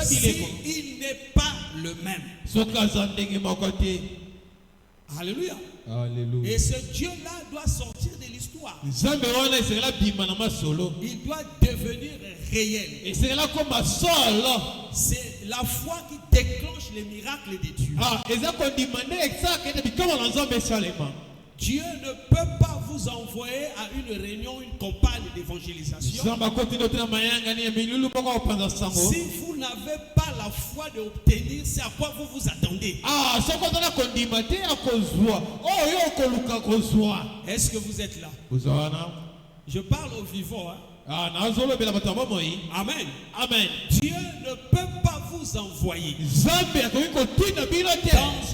s'il n'est pas le même. Alléluia. Alléluia. Et ce Dieu-là doit sortir de l'histoire. Il doit devenir réel. C'est la foi qui déclenche les miracles de Dieu. Dieu ne peut pas vous envoyer à une réunion, une campagne d'évangélisation si vous n'avez pas la foi d'obtenir ce à quoi vous vous attendez. Est-ce que vous êtes là? Je parle aux vivants. Amen. Amen. Dieu ne peut pas vous envoyer dans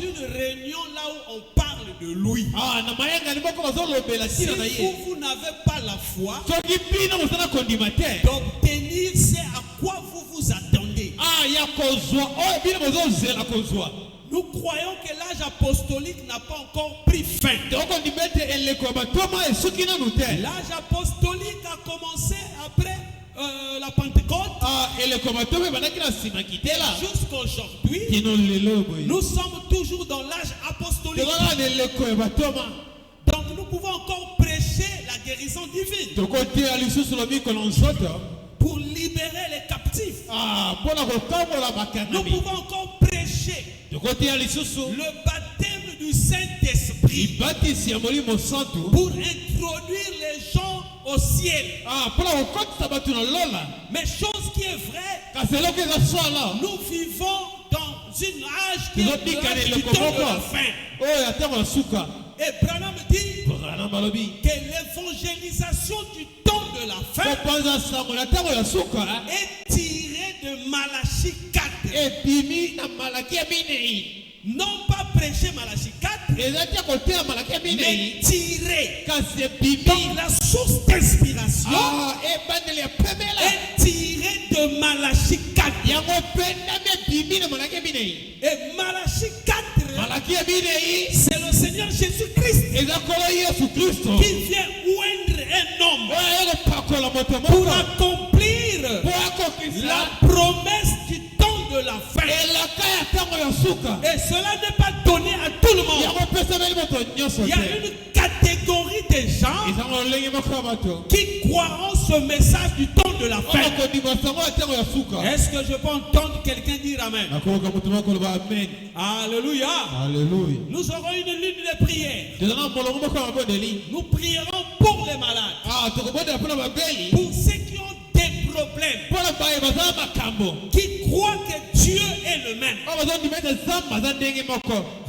une réunion là où on parle de lui. Si vous n'avez pas la foi d'obtenir ce à quoi vous vous attendez. Nous croyons que l'âge apostolique n'a pas encore pris fin. L'âge apostolique a commencé après la Pentecôte. Jusqu'à aujourd'hui, nous sommes toujours dans l'âge apostolique. Donc nous pouvons encore prêcher la guérison divine pour libérer les captifs. Nous pouvons encore prêcher le baptême du Saint-Esprit pour introduire les gens au ciel. Mais chose qui est vraie, nous vivons dans une âge qui est du temps de la fin. Et Branham dit que l'évangélisation du temps de la fin est tirée de Malachie 4. Non pas prêcher Malachie 4, mais tiré. Donc la source d'inspiration est tirée de Malachie 4. Et Malachie 4, c'est le Seigneur Jésus-Christ qui vient oindre un homme pour accomplir la promesse du temps de la fin. Et cela n'est pas donné à tout le monde. Il y a une catégorie de gens qui croiront ce message du temps de la fin. Est-ce que je peux entendre quelqu'un dire Amen? Alléluia. Alléluia. Nous aurons une ligne de prière. Nous prierons pour les malades, pour ceux qui ont des problèmes, qui croient que Dieu est le même.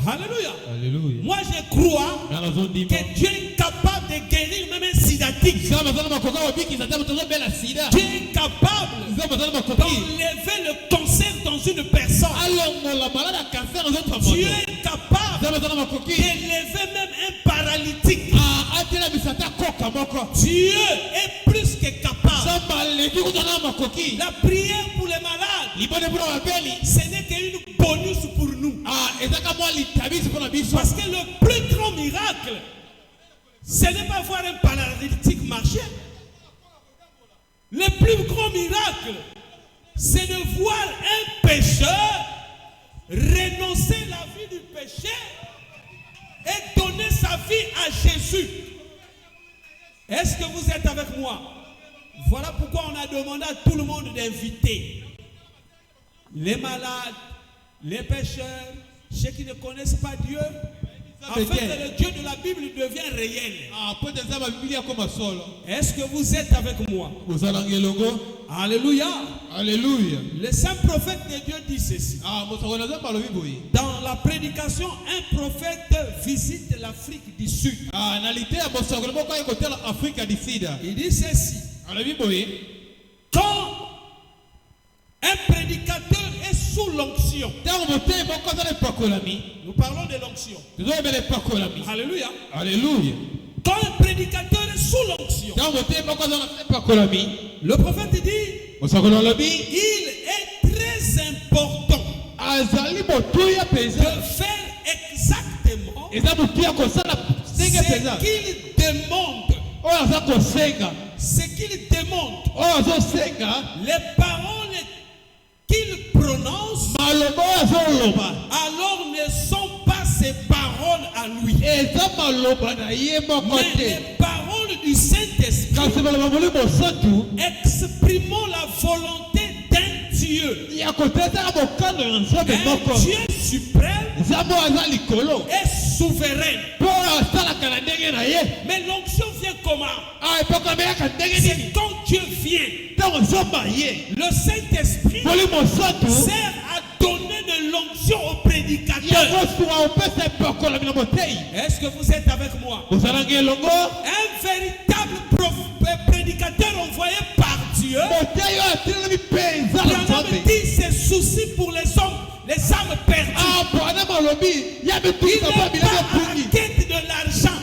Alléluia. Alléluia. Moi je crois que Dieu est capable de guérir même un sidatique. Dieu est capable d'enlever le cancer dans une personne. Dieu est capable d'élever même un paralytique. Dieu est plus que capable. La prière pour les malades, ce n'est qu'une bonus pour nous. Parce que le plus grand miracle, ce n'est pas voir un paralytique marcher. Le plus grand miracle, c'est de voir un pécheur renoncer la vie du péché et donner sa vie à Jésus. Est-ce que vous êtes avec moi? Voilà pourquoi on a demandé à tout le monde d'inviter les malades, les pécheurs, ceux qui ne connaissent pas Dieu, afin que le Dieu de la Bible devienne réel. Est-ce que vous êtes avec moi? Alléluia. Alléluia. Le saint prophète de Dieu dit ceci. Dans la prédication, un prophète visite l'Afrique du Sud. Il dit ceci. Quand un prédicateur est sous l'onction, nous parlons de l'onction. Alléluia. Alléluia. Quand un prédicateur est sous l'onction, le prophète dit, il est très important de faire exactement ce qu'il demande. Ce qu'il demande. Les parents, prononce, alors ne sont pas ses paroles à lui, mais les paroles du Saint-Esprit exprimant la volonté d'un Dieu, un Dieu suprême et souverain. Mais l'onction vient comment? C'est quand Dieu vient. Le Saint-Esprit sert à donner de l'onction au prédicateur. Est-ce que vous êtes avec moi? Un véritable prédicateur envoyé par Dieu. Branham dit ses soucis pour les hommes, les âmes perdues. Il n'est pas à la quête de l'argent.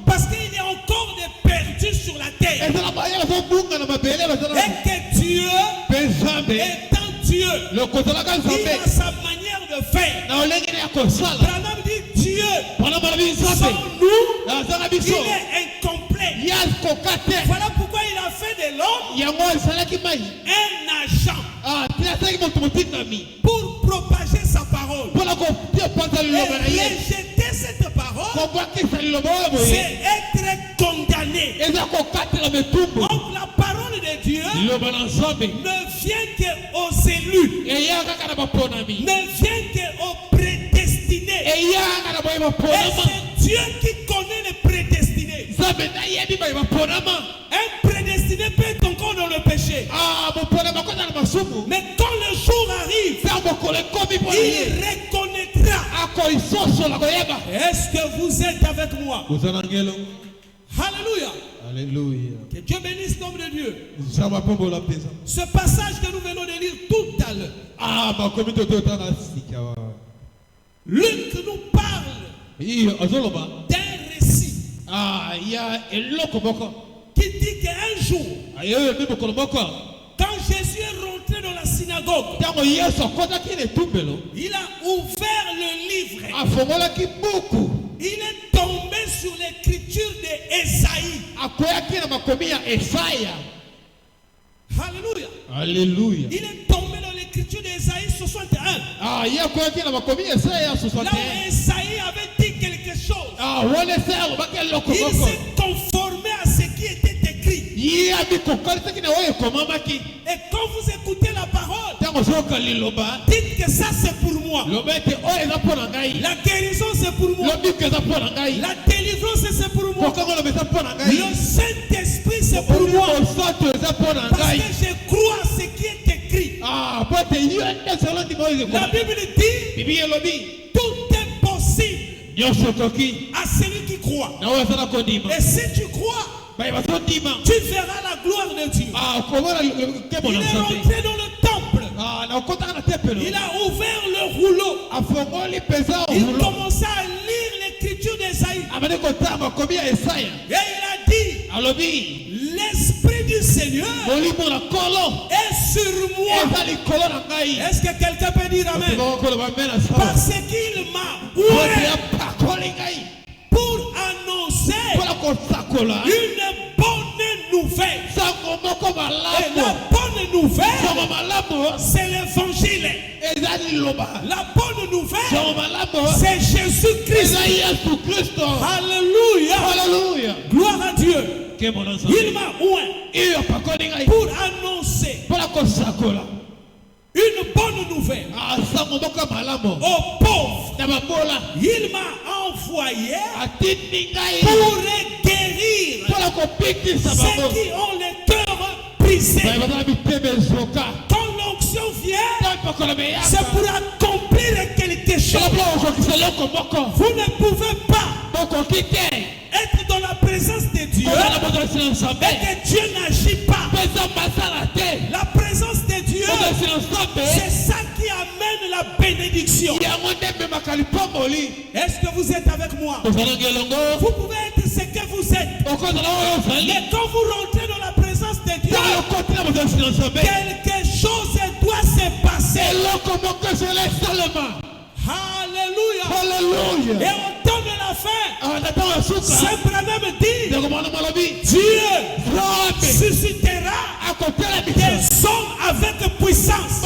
Parce qu'il y a encore des perdus sur la terre. Et que Dieu, étant Dieu, il a sa manière de faire. Branham dit Dieu, sans nous, il est incomplet. Voilà pourquoi il a fait de l'homme un agent pour propager sa parole. Et rejeter cette parole, c'est être condamné. Donc la parole de Dieu ne vient qu'aux élus, ne vient qu'aux prédestinés. Et c'est Dieu qui connaît les prédestinés. Un prédestiné peut être encore dans le péché. Mais quand le jour arrive, il reconnaîtra. Est-ce que vous êtes avec moi? Alléluia. Alléluia. Que Dieu bénisse le nom de Dieu. Ce passage que nous venons de lire tout à l'heure, Luc nous parle d'un récit qui dit qu'un jour, quand Jésus est rentré dans la synagogue, il a ouvert le livre. Il est tombé sur l'écriture d'Ésaïe. Alléluia. Alléluia. Il est tombé dans l'écriture d'Ésaïe 61. Là où Ésaïe avait dit quelque chose, il s'est conformé à ce qui était écrit. Et quand vous écoutez la parole, dites que ça c'est pour moi. La guérison c'est pour moi. La délivrance c'est pour moi. Le Saint-Esprit c'est pour moi. Parce que je crois à ce qui est écrit. La Bible dit, tout est possible à celui qui croit. Et si tu crois, tu verras la gloire de Dieu. Il est rentré dans le temple. Il a ouvert le rouleau. Il commença à lire l'écriture d'Ésaïe. Et il a dit, l'Esprit du Seigneur est sur moi. Est-ce que quelqu'un peut dire Amen? Parce qu'il m'a ouvert pour annoncer une bonne nouvelle. Et la bonne nouvelle, c'est l'évangile. La bonne nouvelle, c'est Jésus-Christ. Alléluia. Gloire à Dieu. Il m'a oint pour annoncer une bonne nouvelle aux pauvres. Il m'a envoyé pour guérir ceux qui ont le cœur brisé. Quand l'onction vient, c'est pour accomplir quelque chose. Vous ne pouvez pas être dans la présence de Dieu et que Dieu n'agit pas. La présence de Dieu, c'est ça qui amène la bénédiction. Est-ce que vous êtes avec moi? Vous pouvez être ce que vous êtes. Mais quand vous rentrez dans la présence de Dieu, quelque chose doit se passer. Alléluia. Et au temps de la fin, Saint Branham dit, Dieu suscitera des hommes avec puissance.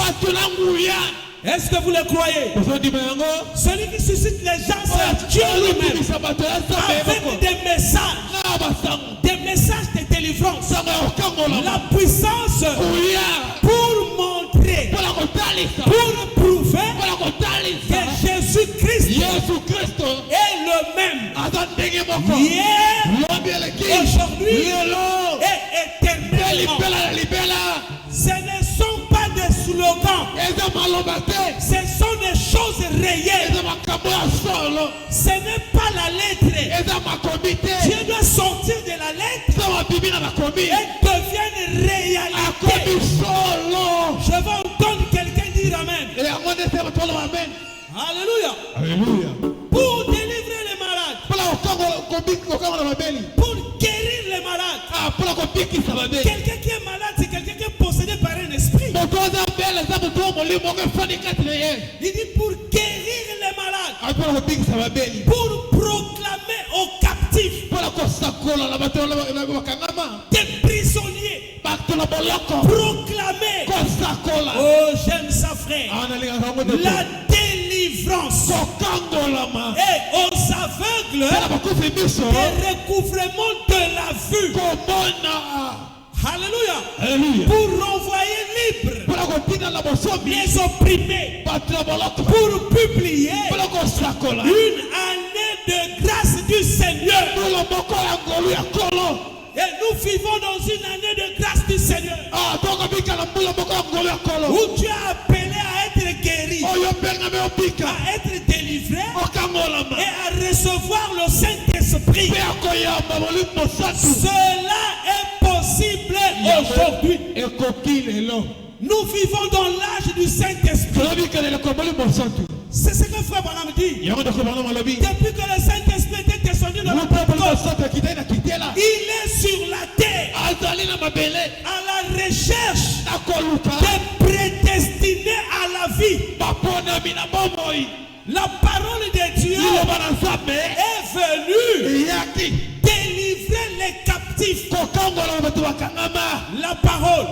Est-ce que vous le croyez? Celui qui suscite les gens, c'est Dieu lui-même. Avec des messages de délivrance. La puissance pour montrer, pour prouver que Jésus-Christ est le même. Hier, aujourd'hui et éternellement. Ce ne sont pas des slogans. Ce sont des choses réelles. Ce n'est pas la lettre. Dieu doit sortir de la lettre et devienne réalité. Je vais entendre quelqu'un dire Amen. Alléluia. Alléluia. Pour délivrer les malades. Pour guérir les malades. Quelqu'un qui est malade, c'est quelqu'un qui est possédé par un esprit. Il dit pour guérir les malades. Pour proclamer aux captifs. Des prisonniers. Proclamer. Oh, j'aime ça, frère. La délivrance. Et aux aveugles, le recouvrement de la vue. Alléluia. Pour renvoyer libre les opprimés. Pour publier une année de grâce du Seigneur. Et nous vivons dans une année de grâce du Seigneur. Où Dieu a appelé à être guéri, à être délivré et à recevoir le Saint-Esprit. Cela est possible aujourd'hui. Nous vivons dans l'âge du Saint-Esprit. C'est ce que Frère Branham dit. Depuis que le Saint-Esprit était descendu dans le Pentecôte, il est sur la terre à la recherche des prédestinés à la vie. La parole de Dieu est venue délivrer les captifs. La parole,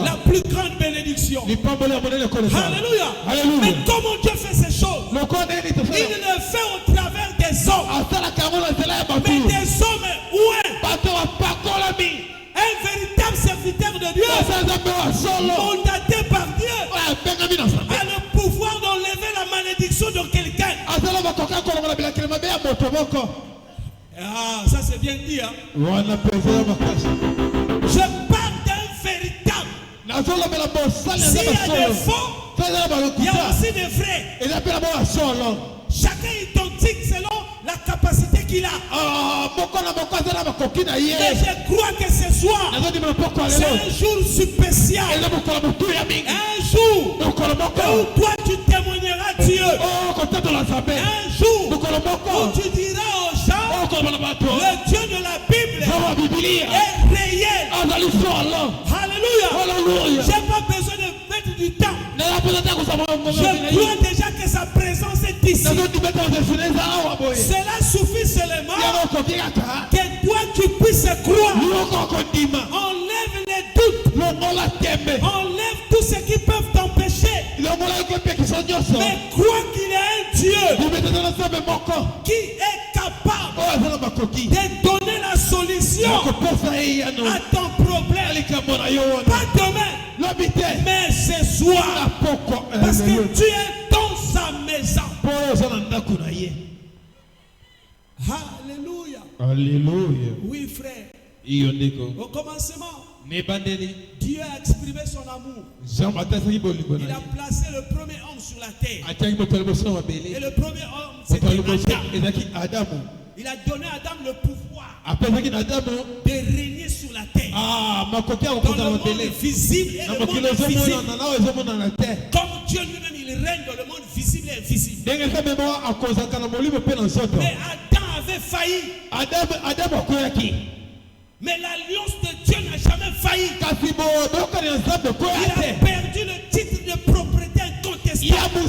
la plus grande bénédiction. Alléluia. Mais comment Dieu fait ces choses? Il le fait au travers des hommes. Mais des hommes un véritable serviteur de Dieu, mandaté par Dieu, a le pouvoir d'enlever la malédiction de quelqu'un. Ah, ça c'est bien dit. Hein? Je parle d'un véritable. S'il y a des faux, il y a aussi des vrais. Chacun est identique selon la capacité qu'il a. Et je crois que ce soir, c'est un jour spécial. Un jour où toi tu témoigneras Dieu. Un jour où tu diras aux gens, le Dieu de la Bible est réel. Alléluia. Je n'ai pas besoin de mettre du temps. Je crois déjà que sa présence est ici. Cela suffit seulement que toi tu puisses croire. Enlève les doutes. Enlève tout ce qui peut t'empêcher. Mais crois qu'il y a un Dieu qui est capable de donner la solution à ton problème. Pas demain, mais ce soir. Parce que tu es dans sa maison. Alléluia. Alléluia. Oui, frère. Au commencement, Dieu a exprimé son amour. Il a placé le premier homme sur la terre. Et le premier homme, c'était Adam. Il a donné à Adam le pouvoir de régner sur la terre. Dans le monde visible et le monde invisible. Comme Dieu lui-même, il règne dans le monde visible et invisible. Mais Adam avait failli. Mais l'alliance de Dieu n'a jamais failli. Il a perdu le titre de propriété incontestable.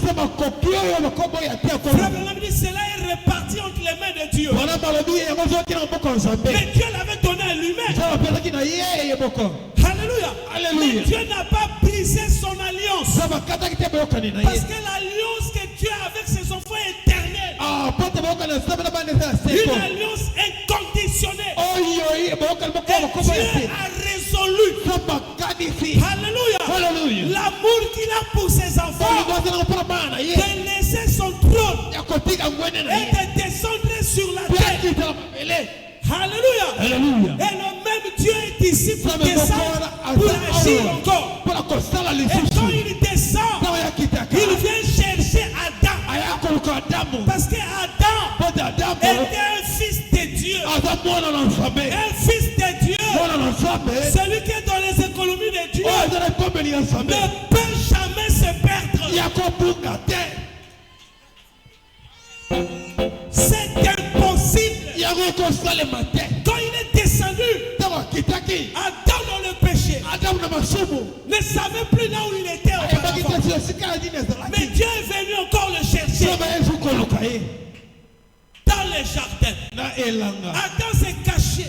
Cela est réparti entre les mains de Dieu. Mais Dieu l'avait donné à lui-même. Alléluia. Mais Dieu n'a pas brisé son alliance. Parce que l'alliance que Dieu a avec ses enfants est éternelle. Une alliance inconditionnelle. Et Dieu a résolu. Alléluia. L'amour qu'il a pour ses enfants. De laisser son trône et de descendre sur la terre. Alléluia. Et le même Dieu est ici pour descendre, pour agir encore. Et quand il descend, il vient chercher Adam. Parce que Adam était un fils de Dieu. Un fils de Dieu. Celui qui est dans les économies de Dieu ne peut jamais se perdre. C'est impossible. Quand il est descendu, Adam dans le péché ne savait plus là où il était auparavant. Mais Dieu est venu encore le chercher dans les jardins. Adam s'est caché.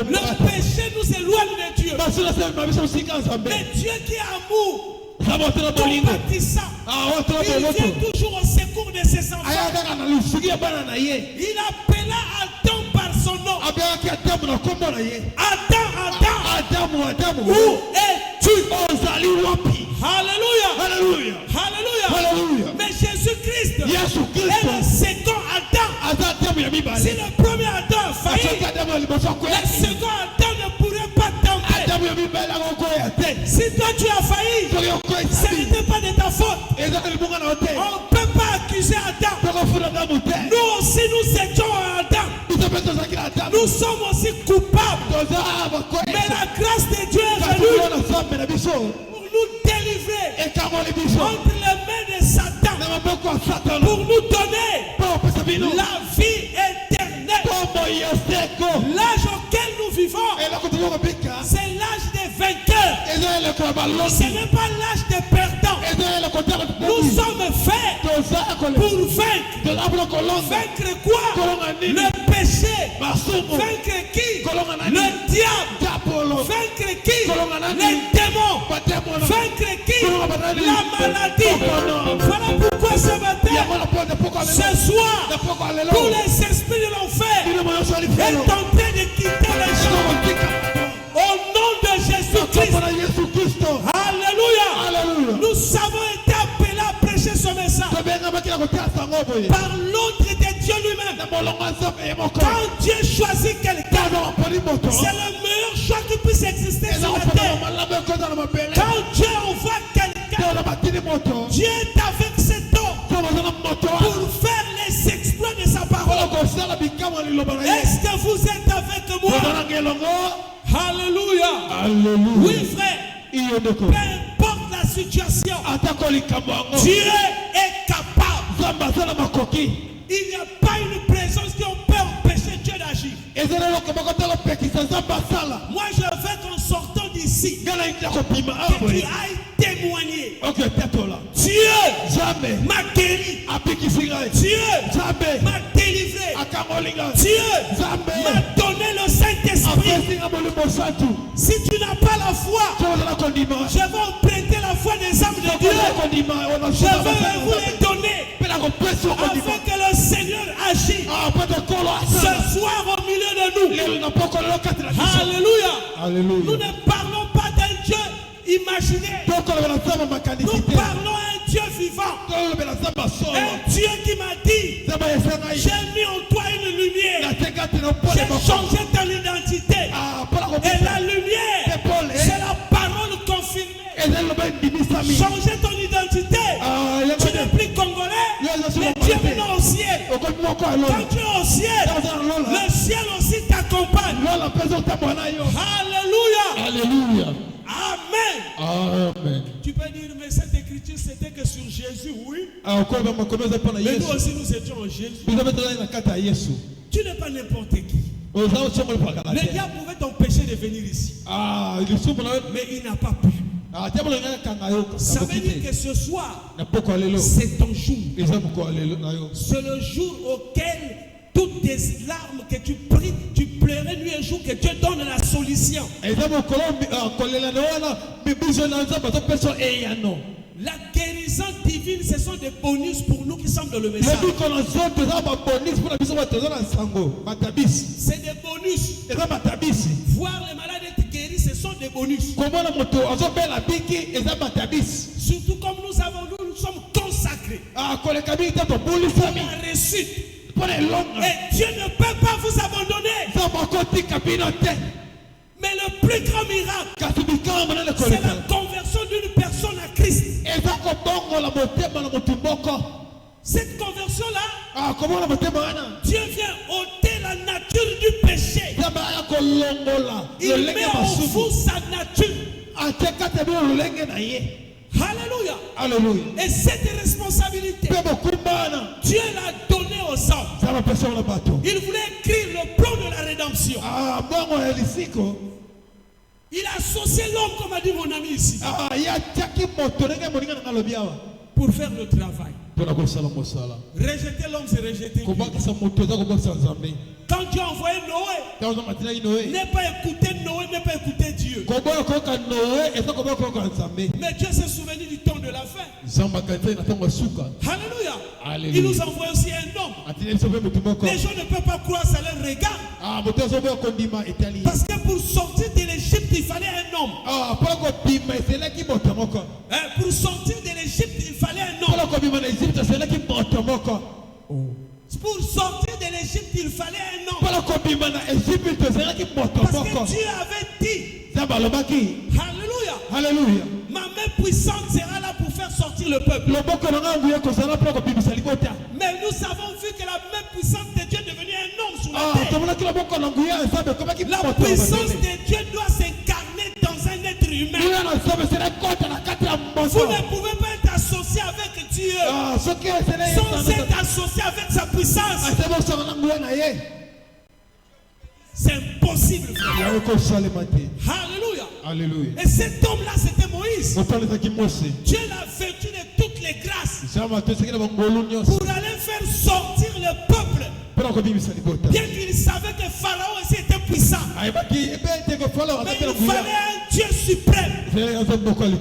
Le péché nous éloigne de Dieu. Mais Dieu qui est amour, compatissant, il vient toujours au secours de ses enfants. Il appela Adam par son nom. Adam, où es-tu? Alléluia. Mais Jésus-Christ est le second Adam. Si le premier Adam a failli, le second Adam ne pourrait pas tomber. Si toi tu as failli, ce n'était pas de ta faute. On ne peut pas accuser Adam. Nous aussi nous étions Adam. Nous sommes aussi coupables. Mais la grâce de Dieu est venue pour nous délivrer entre les mains de Satan, pour nous donner la vie éternelle. L'âge auquel nous vivons, c'est l'âge des vainqueurs. Ce n'est pas l'âge des perdants. Nous sommes faits pour vaincre. Vaincre quoi? Le péché. Vaincre qui? Le diable. Vaincre qui? Les démons. Vaincre qui? La maladie. Voilà pourquoi ce matin, ce soir, tous les esprits de l'enfer est en train de quitter les gens. Au nom de Jésus-Christ. Alléluia. Nous avons été appelés à prêcher ce message par l'autre de Dieu lui-même. Quand Dieu choisit quelqu'un, c'est le meilleur choix qui puisse exister sur la terre. Quand Dieu envoie quelqu'un, Dieu est avec cet homme pour faire les exploits de sa parole. Est-ce que vous êtes avec moi? Alléluia. Oui frère, peu importe la situation, Dieu est capable. Il n'y a pas une présence qui peut empêcher Dieu d'agir. Moi je veux qu'en sortant d'ici, que tu ailles témoigner. Dieu m'a guéri. Dieu m'a délivré. Dieu m'a donné le Saint-Esprit. Si tu n'as pas la foi, je vais emprunter la foi des âmes de Dieu. Je vais vous les donner afin que le Seigneur agisse ce soir au milieu de nous. Alléluia. Nous ne parlons pas d'un Dieu imaginaire. Nous parlons à un Dieu vivant. Un Dieu qui m'a dit, j'ai mis en toi une lumière. J'ai changé ton identité. Et la lumière, c'est la parole confirmée. Changer ton identité. Tu n'es plus congolais, mais Dieu est au ciel. Quand tu es au ciel, le ciel aussi t'accompagne. Alléluia. Amen. Tu peux dire, mais cette écriture c'était que sur Jésus, oui. Mais nous aussi nous étions en Jésus. Tu n'es pas n'importe qui. Le diable pouvait t'empêcher de venir ici. Mais il n'a pas pu. Ça veut dire que ce soir, c'est ton jour. C'est le jour auquel toutes tes larmes que tu pries, tu pleurais nuit et jour, que Dieu donne la solution. La guérison divine, ce sont des bonus pour nous qui sommes dans le message. C'est des bonus. Voir les malades être guéris, ce sont des bonus. Surtout comme nous sommes consacrés. On a reçu. Et Dieu ne peut pas vous abandonner. Mais le plus grand miracle, c'est la conversion d'une personne à Christ. Cette conversion-là, Dieu vient ôter la nature du péché. Il met en vous sa nature. Alléluia. Alléluia. Et cette responsabilité, Dieu l'a donnée aux hommes. Il voulait écrire le plan de la rédemption. Il a associé l'homme, comme a dit mon ami ici, pour faire le travail. Rejeter l'homme, c'est rejeter Dieu. Quand Dieu a envoyé Noé, n'est pas écouter Noé, n'est pas écouter Dieu. Mais Dieu s'est souvenu du temps de la fin. Alléluia. Il nous envoie aussi un homme. Les gens ne peuvent pas croire, ça leur regarde. Parce que pour sortir de l'Égypte, il fallait un homme. Pour sortir de l'Égypte, il fallait un homme. Pour sortir de l'Égypte, il fallait un homme. Parce que Dieu avait dit, Alléluia, Alléluia, ma main puissante sera là pour faire sortir le peuple. Mais nous avons vu que la main puissante de Dieu est devenue un homme sur la terre. La puissance de Dieu doit s'incarner dans un être humain. Vous ne pouvez pas être associé avec Dieu sans être associé avec sa puissance. C'est impossible. Alléluia. Alléluia. Et cet homme-là, c'était Moïse. Dieu l'a vêtu de toutes les grâces pour aller faire sortir le peuple. Bien qu'il savait que Pharaon aussi était puissant. Mais il fallait un Dieu suprême.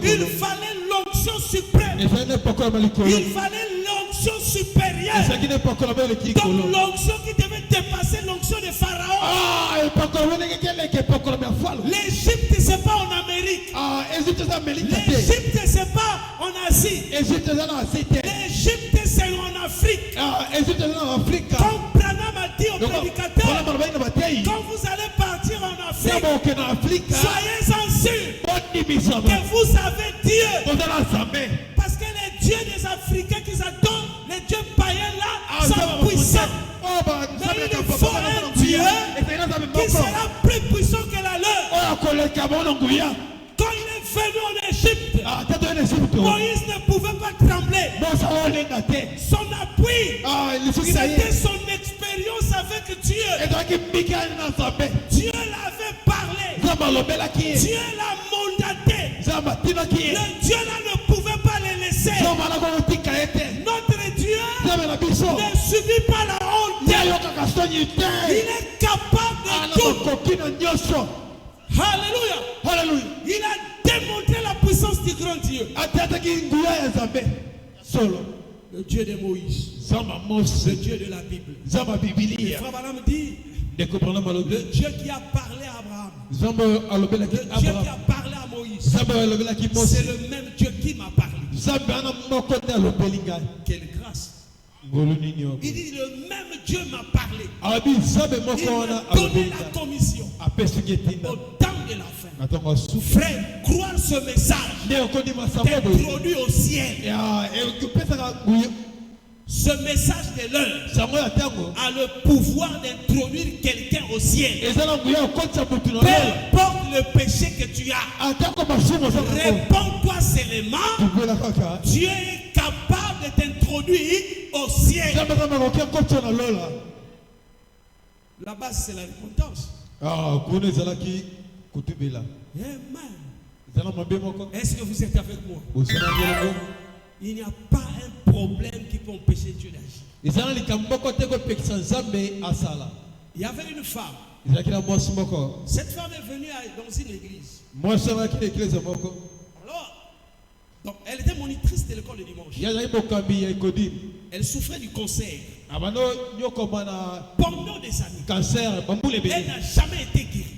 Il fallait l'onction suprême. Il fallait l'onction supérieure. Donc l'onction qui devait dépasser l'onction de Pharaon. L'Égypte, c'est pas en Amérique. L'Égypte, c'est pas en Asie. L'Égypte, c'est en Afrique. Comme Branham a dit au prédicateur, quand vous allez partir en Afrique, soyez-en sûrs que vous avez Dieu. Parce que les dieux des Africains qu'ils adorent, les dieux païens là, sont puissants. Mais il faut un Dieu qui sera plus puissant que la leur. Quand il est venu en Égypte, Moïse ne pouvait pas trembler. Son appui, c'était son expérience avec Dieu. Dieu l'avait parlé. Dieu l'a mandaté. Le Dieu là ne pouvait pas les laisser. Notre Dieu ne subit pas la honte. Il est capable de tout. Alléluia. Alléluia. Il a démontré la puissance du grand Dieu. Le Dieu de Moïse. Le Dieu de la Bible. Et Frère Branham dit, le Dieu qui a parlé à Abraham, le Dieu qui a parlé à Moïse, c'est le même Dieu qui m'a parlé. Quelle grâce. Il dit, le même Dieu m'a parlé. Il m'a donné la commission au temps de la fin. Frère, croire ce message t'introduit au ciel. Ce message de l'heure a le pouvoir d'introduire quelqu'un au ciel. Peu importe le péché que tu as, réponds-toi seulement. Dieu est capable de t'introduire au ciel. La base, c'est la repentance. Amen. Est-ce que vous êtes avec moi? Il n'y a pas un problème qui peut empêcher Dieu d'agir. Il y avait une femme. Cette femme est venue dans une église. Alors, donc, elle était monitrice. directrice de l'école de dimanche. Elle souffrait du cancer. Pendant des années. Elle n'a jamais été guérie.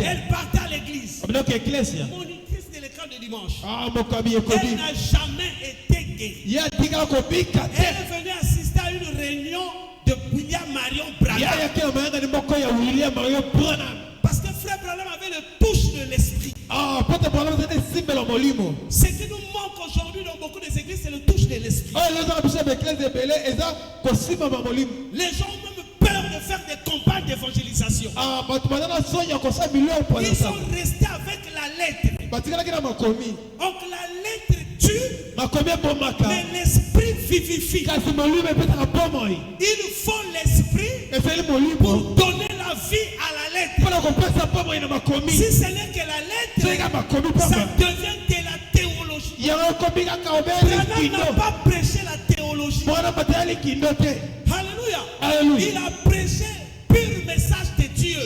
Elle partait à l'église. Monitrice de l'école de dimanche. Elle n'a jamais été guérie. Elle est venue assister à une réunion de William Marion Branham. Parce que frère Branham avait le touche de l'esprit. Ce qui nous manque aujourd'hui dans beaucoup des églises, c'est le touche de l'esprit. Les gens ont même peur de faire des campagnes d'évangélisation. Ils sont restés avec la lettre. Donc la lettre tue, mais l'esprit vivifie. Il faut l'esprit pour donner la vie à la lettre. Si ce n'est que la lettre, ça devient de la théologie. Branham n'a pas prêché la théologie. Alléluia. Il a prêché pur message de Dieu.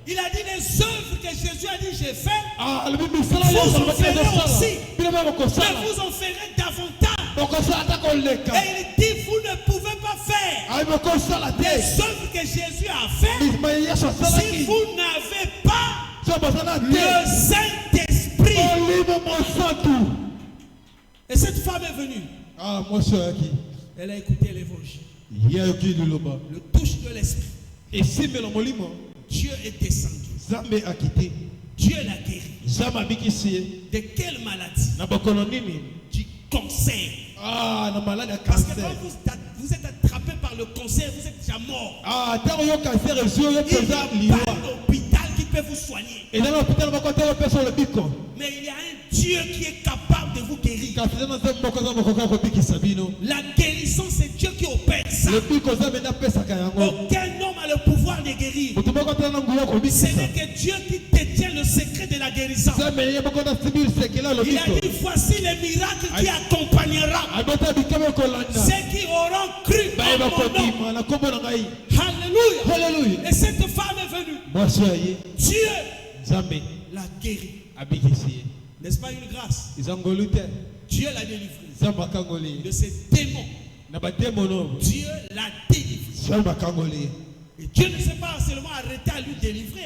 Il a dit les œuvres que Jésus a dit j'ai fait, vous en ferez aussi, mais vous en ferez davantage. Et il dit vous ne pouvez pas faire les œuvres que Jésus a fait si vous n'avez pas le Saint-Esprit. Et cette femme est venue. Elle a écouté l'évangile. Le touche de l'esprit. Dieu est descendu. Dieu l'a guéri. De quelle maladie? Du cancer. Parce que quand vous êtes attrapé par le cancer, vous êtes déjà mort. Il n'y a pas d'hôpital qui peut vous soigner. Mais il y a un Dieu qui est capable de vous guérir. La guérison, c'est Dieu qui opère ça. Aucun homme a le pouvoir de guérir. Ce n'est que Dieu qui détient le secret de la guérison. Il a dit voici les miracles qui accompagnera ceux qui auront cru en mon nom. Alléluia. Et cette femme est venue. Dieu l'a guérie. N'est-ce pas une grâce? Dieu l'a délivré de ces démons. Dieu l'a délivré. Et Dieu ne s'est pas seulement arrêté à lui délivrer.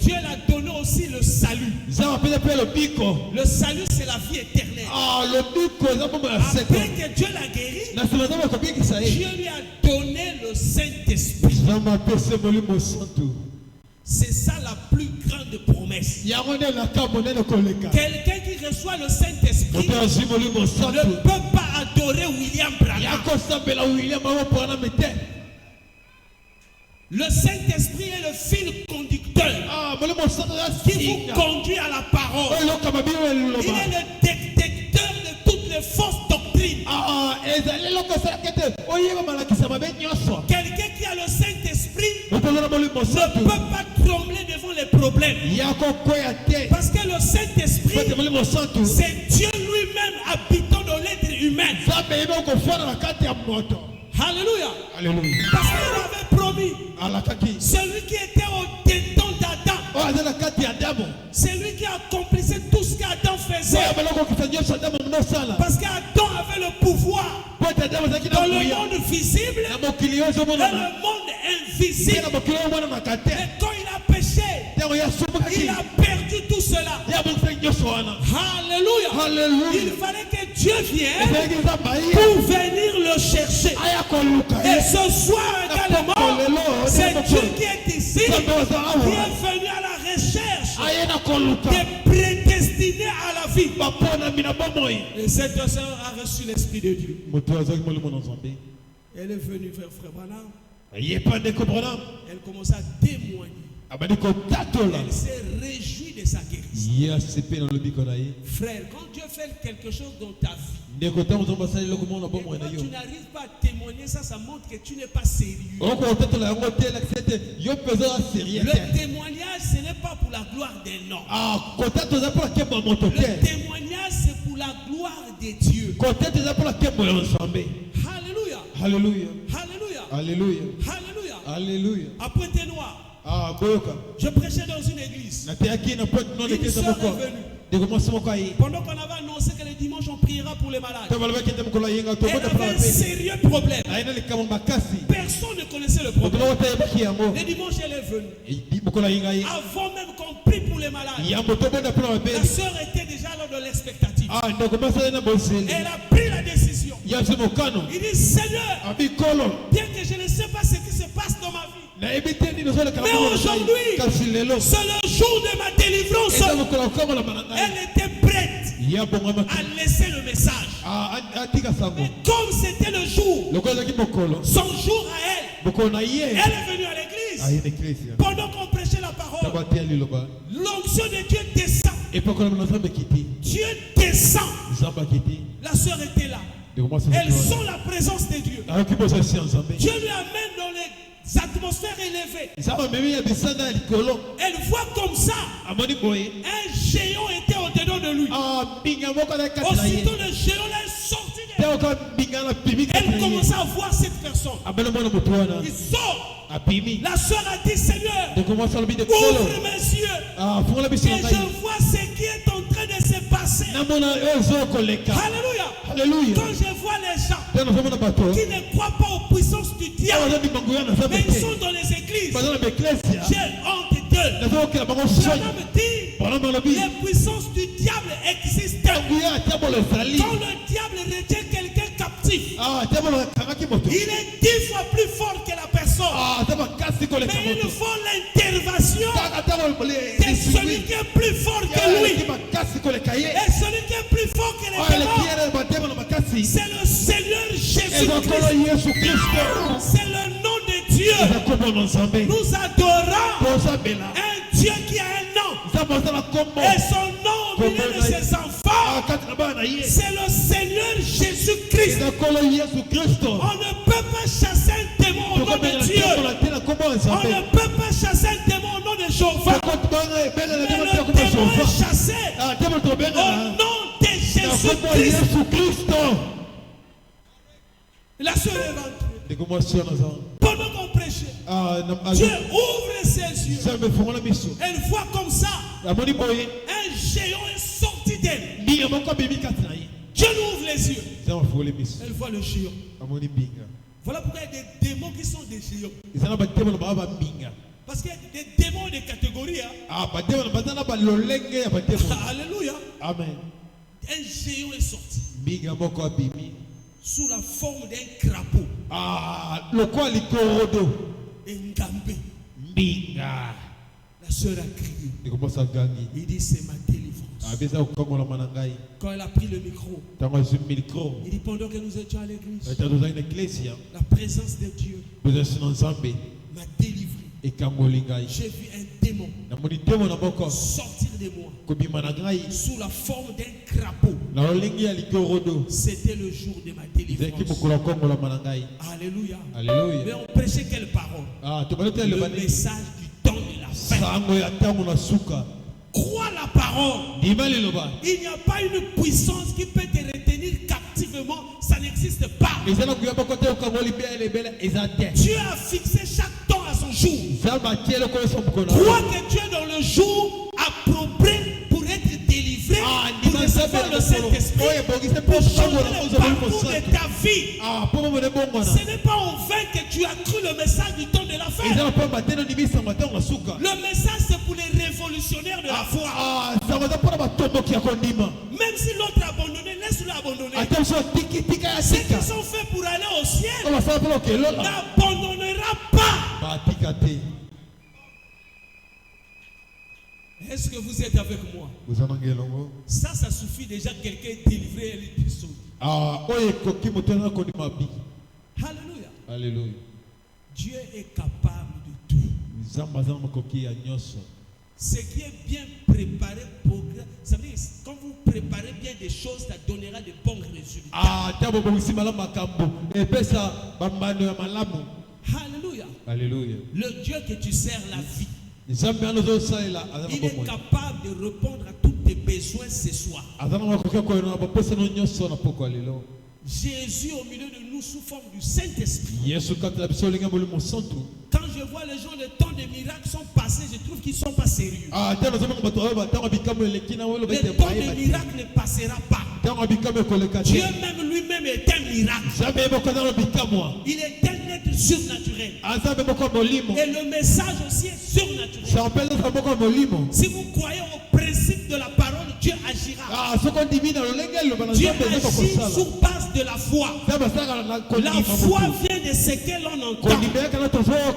Dieu l'a donné aussi le salut. Le salut, c'est la vie éternelle. Après que Dieu l'a guéri, Dieu lui a donné le Saint-Esprit. C'est ça la plus grande promesse. Quelqu'un qui reçoit le Saint-Esprit ne peut pas adorer William Branham. Le Saint-Esprit est le fil conducteur qui vous conduit à la parole. Il est le détecteur de toutes les fausses doctrines. Quelqu'un qui a le Saint-Esprit ne peut pas trembler devant les problèmes. Parce que le Saint-Esprit, c'est Dieu lui-même habitant dans l'être humain. Alléluia. Parce qu'il avait promis, celui qui était au dedans d'Adam, c'est lui qui accomplissait tout ce qu'Adam faisait. Parce qu'Adam avait le pouvoir dans le monde visible et le monde invisible. Et quand il a péché, il a perdu tout cela. Alléluia. Il fallait que Dieu vienne pour venir le chercher. Et ce soir également, c'est Dieu qui est ici, qui est venu à la recherche des prédestinés à la vie. Et cette personne a reçu l'Esprit de Dieu. Elle est venue vers Frère Branham. Elle commence à témoigner. Elle s'est réjouie de sa guérison. Frère, quand Dieu fait quelque chose dans ta vie, et quand tu n'arrives pas à témoigner, ça montre que tu n'es pas sérieux. Le témoignage, ce n'est pas pour la gloire d'un homme. Le témoignage, c'est pour la gloire de Dieu. Alléluia. Alléluia. À Pointe-Noire, je prêchais dans une église. Une soeur est venue. Pendant qu'on avait annoncé que les dimanches on priera pour les malades, elle avait un sérieux problème. Personne ne connaissait le problème. Les dimanches elle est venue. Avant même qu'on prie pour les malades, la sœur était déjà là de l'expectative. Elle a pris la décision. Il dit Seigneur, bien que je ne sais pas ce qui se passe dans ma vie, mais aujourd'hui, c'est le jour de ma délivrance. Elle était prête à laisser le message. Mais comme c'était le jour, son jour à elle, elle est venue à l'église. Pendant qu'on prêchait la parole, l'onction de Dieu descend. Dieu descend. La sœur était là. Elle sent la présence de Dieu. Dieu lui amène dans les atmosphères élevées. Elle voit comme ça un géant était au-dedans de lui. Aussitôt le géant est sorti d'elle. Elle commence à voir cette personne. Il sort. La soeur a dit Seigneur, ouvre mes yeux et je vois ce qui est en train de se passer. Alléluia. Quand je vois les gens qui ne croient pas aux puissances du diable, mais ils sont dans les églises, j'ai honte d'eux. Je me dis, les puissances du diable existent. Quand le diable retient quelqu'un captif, il est 10 fois plus fort que la personne. Mais il faut l'intervention de celui qui est plus fort que lui. Et celui qui est plus fort que les démons, c'est le Seigneur Jésus-Christ. C'est le nom de Dieu. Nous adorons un Dieu qui a un nom. Et son nom au milieu de ses enfants, c'est le Seigneur Jésus-Christ. On ne peut pas chasser un démon au nom de Dieu. On ne peut pas chasser un démon au nom de Jéhovah. Mais le démon est chassé au nom de Jésus-Christ. La sœur est rentrée. Pendant qu'on prêchait, Dieu ouvre ses yeux. Elle voit comme ça un géant est sorti d'elle. Dieu nous ouvre les yeux. Elle voit le géant. Voilà pourquoi il y a des démons qui sont des géants. Parce qu'il y a des démons de catégorie. Alléluia. Amen. Un géant est sorti sous la forme d'un crapaud. Ngambé. La sœur a crié. Il dit c'est ma délivrance. Quand elle a pris le micro, il dit pendant que nous étions à l'église, la présence de Dieu m'a délivré. J'ai vu un démon sortir de moi sous la forme d'un crapaud. C'était le jour de ma délivrance. Alléluia. Mais on prêchait quelle parole? Le message du temps de la fin. Crois la parole. Il n'y a pas une puissance qui peut te retenir captivement. Ça n'existe pas. Dieu a fixé chaque temps à son jour. Crois que Dieu est dans le jour approprié pour être délivré, pour recevoir le Saint-Esprit, pour changer le parcours de ta vie. Ce n'est pas en vain que tu as cru le message du temps de la fin. Le message c'est pour les révolutionnaires de la foi. Même si l'autre a abandonné, laisse-le abandonner. Ceux qui sont faits pour aller au ciel n'abandonnera pas. Est-ce que vous êtes avec moi? Ça suffit déjà que quelqu'un est délivré et il est sauvé. Alléluia. Alléluia. Dieu est capable de tout. Ce qui est bien préparé pour... Ça veut dire, quand vous préparez bien des choses, ça donnera de bons résultats. Alléluia. Alléluia. Le Dieu que tu sers la vie, il est capable de répondre à tous tes besoins ce soir. Jésus au milieu de nous sous forme du Saint-Esprit. Quand je vois les gens, le temps des miracles sont passés, je trouve qu'ils ne sont pas sérieux. Le temps des miracles ne passera pas. Dieu même lui-même est un miracle. Il est un être surnaturel. Et le message aussi est surnaturel. Si vous croyez au principe de la parole, Dieu agira. Dieu agit sur base de la foi. La foi vient de ce que l'on entend.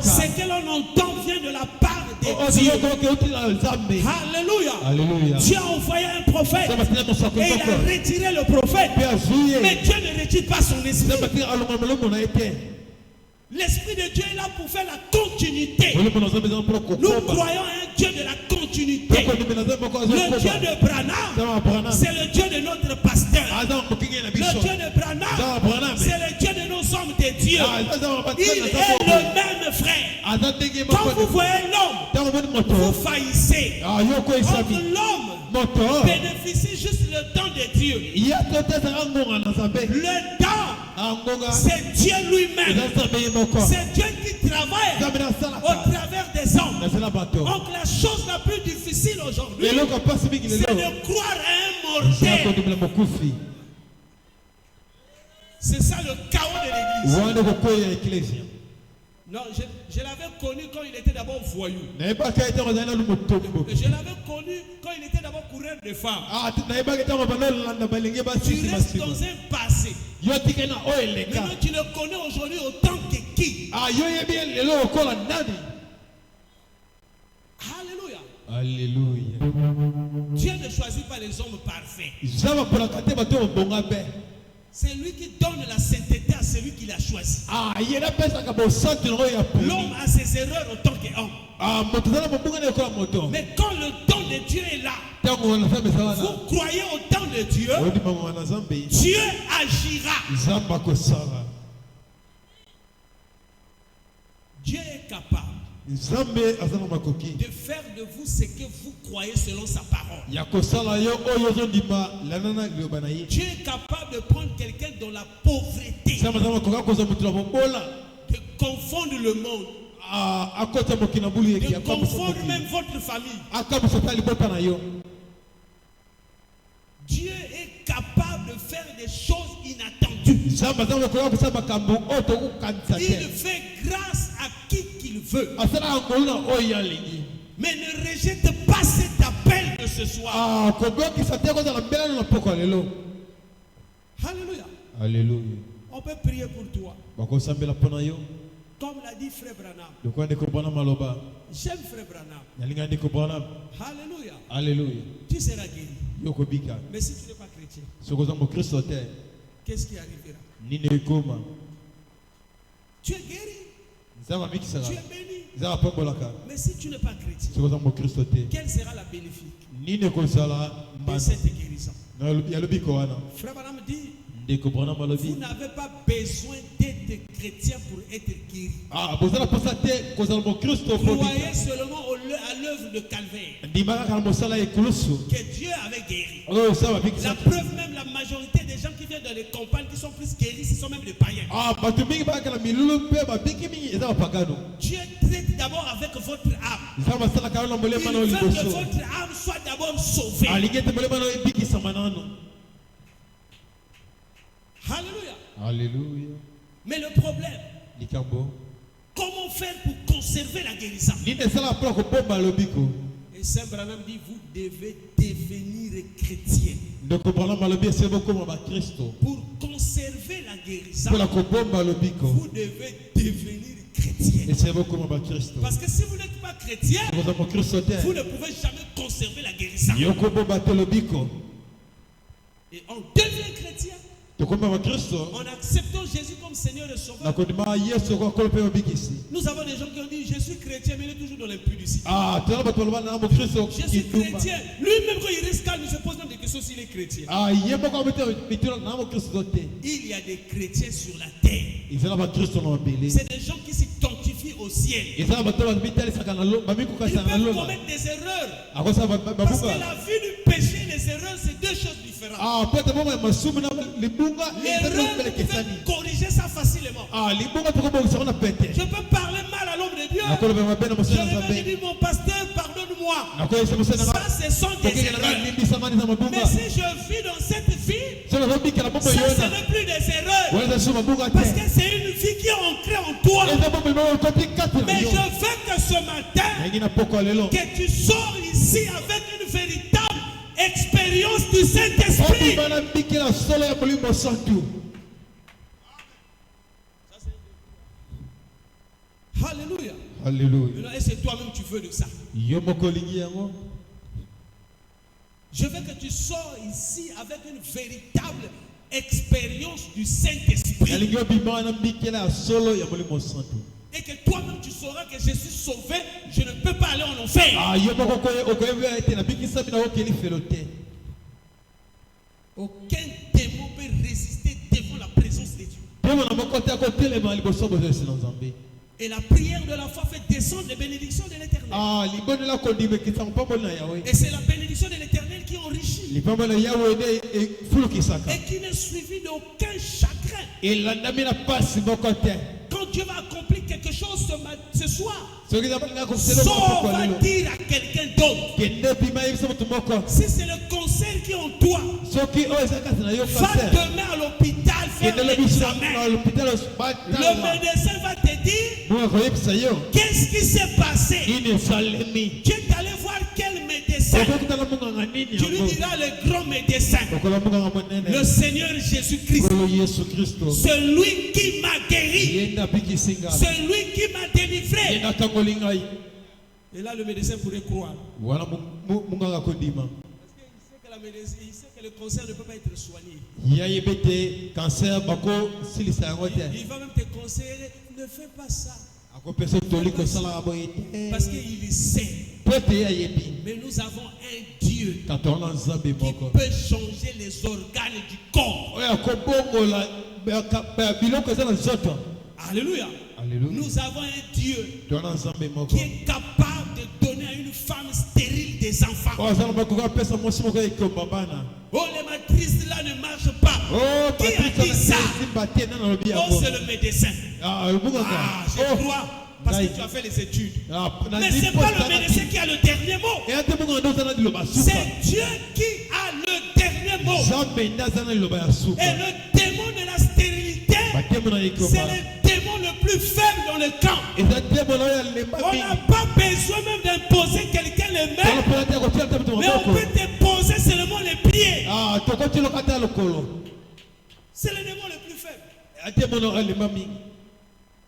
Ce que l'on entend vient de la part de Dieu. Alléluia. Dieu a envoyé un prophète et il a retiré le prophète. Mais Dieu ne retire pas son esprit. L'Esprit de Dieu est là pour faire la continuité. Nous croyons à un Dieu de la continuité. Le Dieu de Branham, c'est le Dieu de notre pasteur. Le Dieu de Branham, c'est le Dieu de nos hommes de Dieu. Il est le même frère. Quand vous voyez l'homme, vous faillissez. Donc l'homme bénéficie juste le temps de Dieu. Le temps, c'est Dieu lui-même. C'est Dieu qui travaille au travers des hommes. Donc la chose la plus difficile aujourd'hui, c'est de croire à un mortel. C'est ça le chaos de l'église. Non, je l'avais connu quand il était d'abord voyou. Je l'avais connu quand il était d'abord coureur de femmes. Tu restes dans un passé. Maintenant tu le connais aujourd'hui autant que qui? Alléluia. Alléluia. Dieu ne choisit pas les hommes parfaits. C'est lui qui donne la sainteté à celui qui l'a choisi. L'homme a ses erreurs autant qu'homme. Mais quand le don de Dieu est là, vous croyez au don de Dieu, Dieu agira. Dieu est capable de faire de vous ce que vous croyez selon sa parole. Dieu est capable de prendre quelqu'un dans la pauvreté, de confondre le monde, de confondre même votre famille. Dieu est capable de faire des choses inattendues. Il fait grâce à qui qu'il veut. Mais ne rejette pas cet appel de ce soir. Alléluia. Alléluia. On peut prier pour toi. Comme l'a dit Frère Branham. J'aime Frère Branham. Alléluia. Alléluia. Tu seras guéri. Mais si tu n'es pas chrétien, qu'est-ce qui arrivera? Tu es guéri. Tu es béni. Mais si tu n'es pas chrétien, quelle sera la bénéfique de cette guérison? Frère Branham dit, vous n'avez pas besoin d'être chrétien pour être guéri. Croyez seulement à l'œuvre de Calvaire que Dieu avait guéri. La preuve même, la majorité des gens qui viennent dans les campagnes qui sont plus guéris, ce sont même des païens. Dieu traite d'abord avec votre âme. Il veut que votre âme soit d'abord sauvée. Alléluia. Alléluia. Mais le problème, comment faire pour conserver la guérison? Et Saint Branham dit, vous devez devenir chrétien. Pour conserver la guérison, vous devez devenir chrétien. Parce que si vous n'êtes pas chrétien, vous ne pouvez jamais conserver la guérison. Et on devient chrétien en acceptant Jésus comme Seigneur et Sauveur. Nous avons des gens qui ont dit, je suis chrétien, mais il est toujours dans l'impudicité. Je suis chrétien. Lui-même, quand il reste calme, il se pose même des questions s'il est chrétien. Il y a des chrétiens sur la terre. C'est des gens qui s'identifient au ciel. Ils peuvent commettre des erreurs. Parce que la vie du péché et les erreurs, c'est deux choses différentes. L'erreur, vous pouvez corriger ça facilement. Je peux parler mal à l'homme de Dieu. Je vais dire, mon pasteur, pardonne-moi. Ça, ce sont des erreurs. Mais si je vis dans cette vie, ça, ce n'est plus des erreurs. Parce que c'est une vie qui est ancrée en toi. Mais je veux que ce matin, que tu sors ici avec une véritable expérience du Saint-Esprit. Alléluia. Alléluia. Et c'est toi-même tu veux de ça. Je veux que tu sors ici avec une véritable expérience du Saint-Esprit. Et que toi-même tu sauras que je suis sauvé, je ne peux pas aller en enfer. Aucun démon peut résister devant la présence de Dieu. Et la prière de la foi fait descendre les bénédictions de l'Éternel. Et c'est la bénédiction de l'Éternel qui enrichit. Et qui n'est suivie d'aucun chagrin. Quand Dieu va accomplir quelque chose ce soir, sors, va dire à quelqu'un d'autre. Si c'est le conseil qui est en toi, va demain à l'hôpital faire l'examen. Le médecin va te dire, qu'est-ce qui s'est passé? Tu es allé voir quel médecin? Tu lui diras le grand médecin, le Seigneur Jésus-Christ, celui qui m'a guéri, celui qui m'a délivré. Et là, le médecin pourrait croire. Parce qu'il sait que le cancer ne peut pas être soigné. Il va même te conseiller, ne fais pas ça. Parce qu'il sait. Mais nous avons un Dieu qui peut changer les organes du corps. Alléluia. Nous avons un Dieu qui est capable de donner à une femme stérile des enfants. Oh, les matrices là ne marchent pas. Qui a dit ça? Oh, c'est le médecin. Je crois. Parce que tu as fait les études. Mais ce n'est pas le médecin qui a le dernier mot. C'est Dieu qui a le dernier mot. Et le démon de la stérilité, c'est le démon le plus faible dans le camp. On n'a pas besoin même d'imposer quelqu'un les mains. Mais on peut t'imposer seulement les pieds. C'est le démon le plus faible.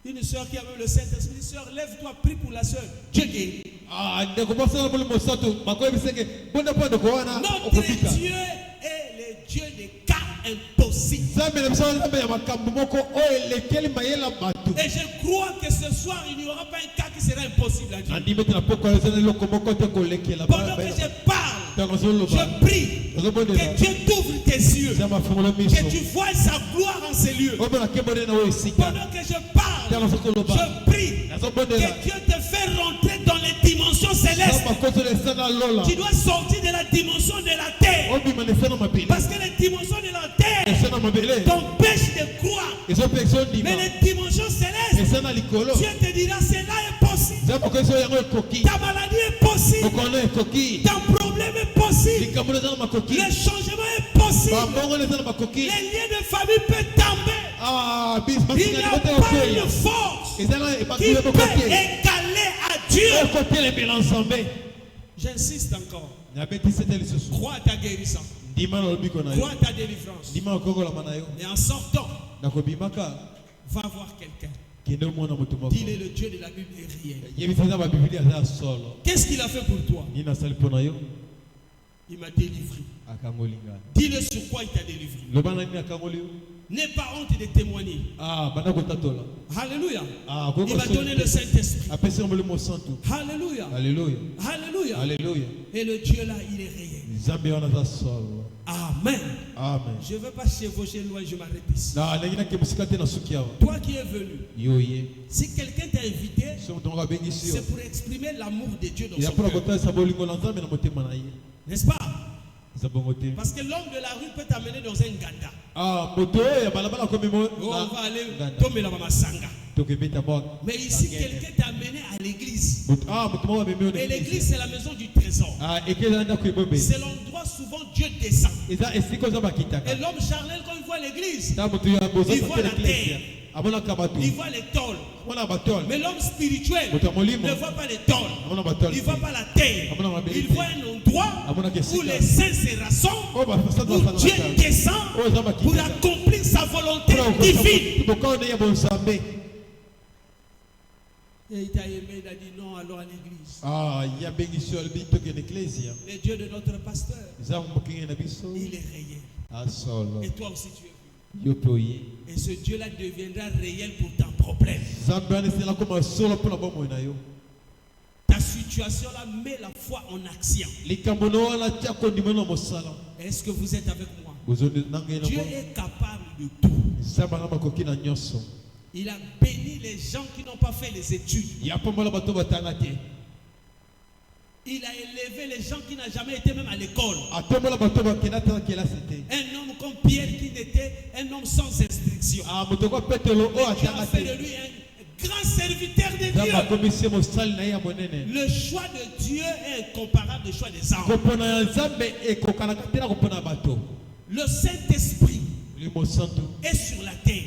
Une soeur qui a même le Saint-Esprit, soeur, lève-toi, prie pour la soeur. Dieu guérit. Notre Dieu est le Dieu des cas impossibles. Et je crois que ce soir, il n'y aura pas un cas qui sera impossible à Dieu. Pendant que je parle, je prie que Dieu t'ouvre tes yeux, que tu vois sa gloire en ces lieux. Pendant que je parle, je prie que Dieu te fait rentrer dans les dimensions célestes. Tu dois sortir de la dimension de la terre. Parce que les dimensions de la terre t'empêchent de croire. Mais les dimensions célestes, Dieu te dira cela est possible. Ta maladie est possible. Ton problème est possible. Le changement est possible. Les liens de famille peuvent tomber. Il n'y a pas une force qui peut égaler à Dieu. J'insiste encore. Crois à ta guérison. Crois à ta délivrance. Et en sortant, va voir quelqu'un. Il est le Dieu de la Bible est réel. Qu'est-ce qu'il a fait pour toi? Il m'a délivré. Dis-le sur quoi il t'a délivré. N'aie pas honte de témoigner. Alléluia. Il m'a donné le Saint-Esprit. Alléluia. Alléluia. Alléluia. Et le Dieu là, il est réel. Amen. Amen. Je ne veux pas chevaucher loin, je m'arrête ici. Toi qui es venu, si quelqu'un t'a invité, c'est pour exprimer l'amour de Dieu dans son cœur. N'est-ce pas? Parce que l'homme de la rue peut t'amener dans un ganda. On va aller tomber dans ma sanga. Mais ici, quelqu'un t'a amené à l'église. Et l'église, c'est la maison du trésor. C'est l'endroit souvent Dieu descend. Et l'homme charnel, quand il voit l'église, il voit la terre. Il voit les tôles. Mais l'homme spirituel ne voit pas les tôles. Il ne voit pas la terre. Il voit un endroit où les saints se rassemblent, où Dieu descend pour accomplir sa volonté divine. Et il t'a aimé, il a dit non, allons à l'église. Le Dieu de notre pasteur, il est réel. Et toi aussi tu es. Et ce Dieu-là deviendra réel pour ton problème. Ta situation-là met la foi en action. Est-ce que vous êtes avec moi? Dieu est capable de tout. Il a béni les gens qui n'ont pas fait les études. Il a élevé les gens qui n'ont jamais été même à l'école. Un homme comme Pierre qui n'était un homme sans instruction. Dieu a fait de lui un grand serviteur de Dieu. Le choix de Dieu est incomparable au choix des hommes. Le Saint-Esprit est sur la terre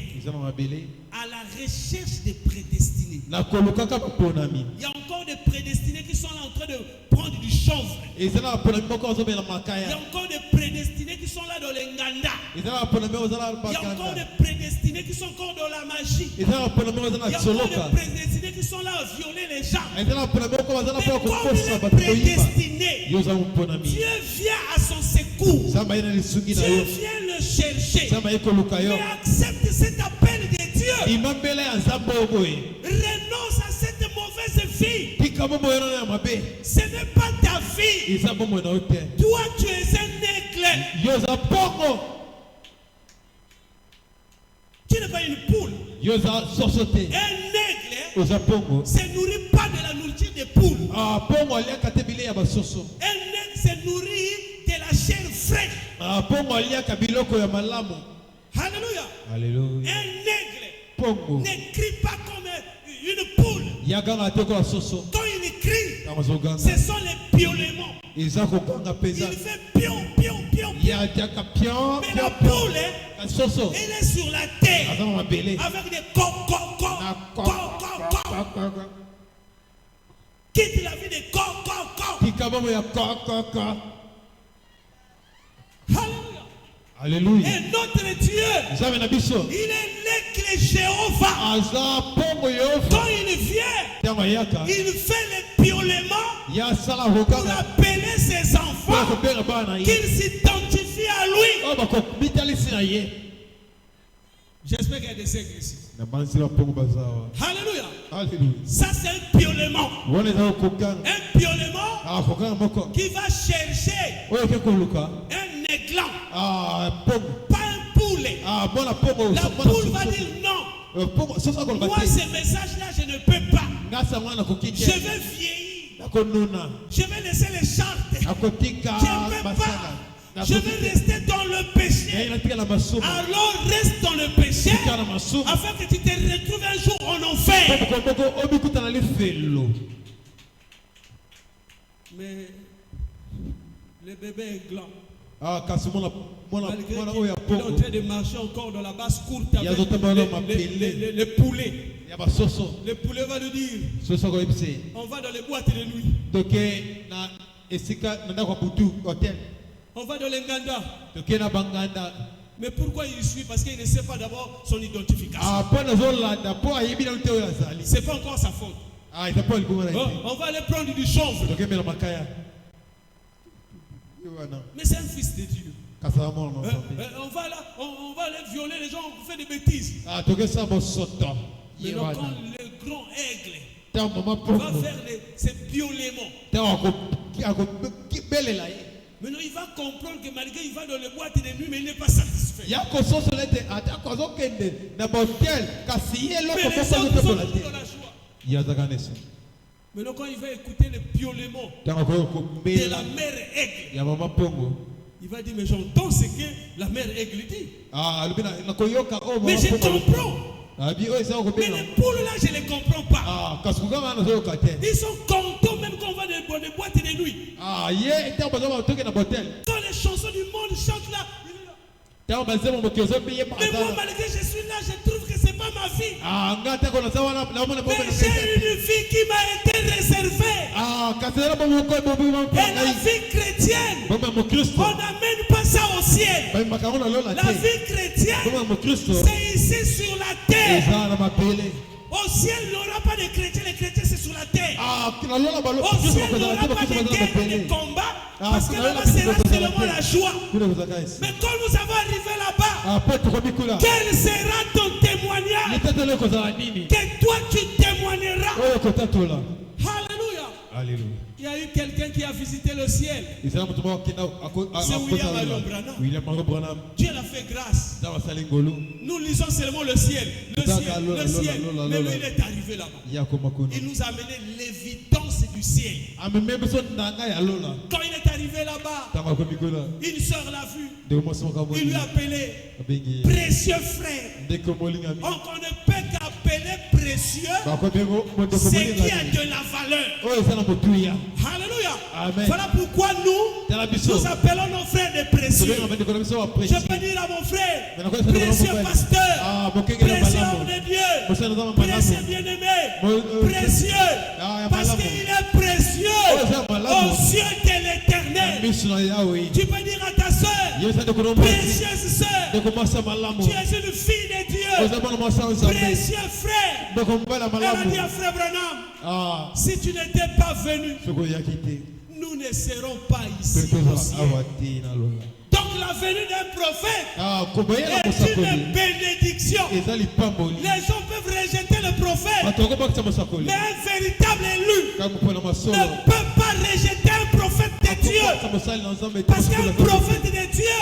à la recherche des prédestinés. Il y a encore des prédestinés qui sont là en train de prendre du chanvre. Il y a encore des prédestinés qui sont là dans les nganda. Il y a encore des prédestinés qui sont encore dans la magie. Il y a encore des prédestinés qui sont là à violer les gens. Mais comme il est prédestiné, Dieu vient à son secours. Dieu vient le chercher. Mais accepte cet appel de Dieu. Renonce à cette mauvaise vie. Ce n'est pas ta vie. Toi, tu es un aigle. Tu n'es pas une poule. Un aigle se nourrit pas de la nourriture des poules. Un aigle se nourrit de la chair fraîche. Alléluia. Alléluia. Un aigle ne crie pas comme une poule. Quand il crie, ce sont les piaulements. Il fait pion, pion, pion, pion. Mais la poule, elle est sur la terre avec des coq. Quitte la vie des coq. Alléluia. Alléluia. Et notre Dieu, il est l'aigle Jéhovah. Quand il vient, il fait les piaulements pour appeler ses enfants qu'ils s'identifient à lui. J'espère qu'il y a des aigles ici. Alléluia. Ça c'est un piaulement. Un piaulement qui va chercher un aiglon. Pas un poulet. La poule va dire non. Moi ce message-là je ne peux pas. Je vais vieillir. Je vais laisser les chartes. Je ne peux pas. Je vais rester dans le péché. Alors reste dans le péché afin que tu te retrouves un jour en enfer. Mais le bébé est gland. Malgré qu'il est en train de marcher encore dans la basse cour avec les poulets. Le poulet va lui dire on va dans les boîtes de nuit. On va dans les Nganda. Mais pourquoi il suit? Parce qu'il ne sait pas d'abord son identification. C'est pas encore sa faute. On va aller prendre du chanvre. Mais c'est un fils de Dieu. On va aller violer les gens, on fait des bêtises. Mais donc, quand le grand aigle va faire ces violements, maintenant il va comprendre que malgré il va dans les boîtes de nuit, mais il n'est pas satisfait. Mais les autres sont dans la joie. Maintenant quand il va écouter les violements de la mère aigle, Il va dire, mais j'entends ce que la mère Aigle dit. Mais je comprends. Mais les poules là, je ne les comprends pas. Ils sont contents même qu'on va dans des boîtes de nuit. Quand les chansons du monde chantent là. Mais moi, malgré que je suis là, je trouve que ce n'est pas ma vie. Mais j'ai une vie qui m'a été réservée. Et la vie chrétienne, on n'amène pas ça au ciel. La vie chrétienne, c'est ici sur la terre. Au ciel, il n'y aura pas de chrétiens. Les chrétiens, c'est sur la terre. Au ciel, il n'y aura pas de guerre, de combat. Parce que là-bas, c'est seulement la joie. Mais quand nous avons arrivé là-bas, quel sera ton témoignage? Que toi, tu témoigneras. Alléluia. Alléluia. Il y a eu quelqu'un qui a visité le ciel. C'est William Branham. Dieu l'a fait grâce. Nous lisons seulement le ciel. Le ciel. Mais lui, il est arrivé là-bas. Il nous a amené l'évidence du ciel. Quand il est arrivé là-bas, une soeur l'a vu. Il lui a appelé précieux frère. On ne peut qu'appeler précieux ce qui a de la valeur. Alléluia. Amen. Voilà pourquoi nous appelons nos frères des précieux. Je peux dire à mon frère, précieux pasteur, précieux homme de Dieu, précieux bien-aimé, précieux, parce qu'il est précieux aux yeux de l'Éternel. Tu peux dire à ta soeur, précieuse soeur, tu es une fille de Dieu, précieux frère. Elle a dit à frère Branham, si tu n'étais pas venu, nous ne serons pas ici. Donc la venue d'un prophète est une bénédiction. Les gens peuvent rejeter le prophète, mais un véritable élu ne peut pas rejeter un prophète de Dieu. Parce qu'un prophète de Dieu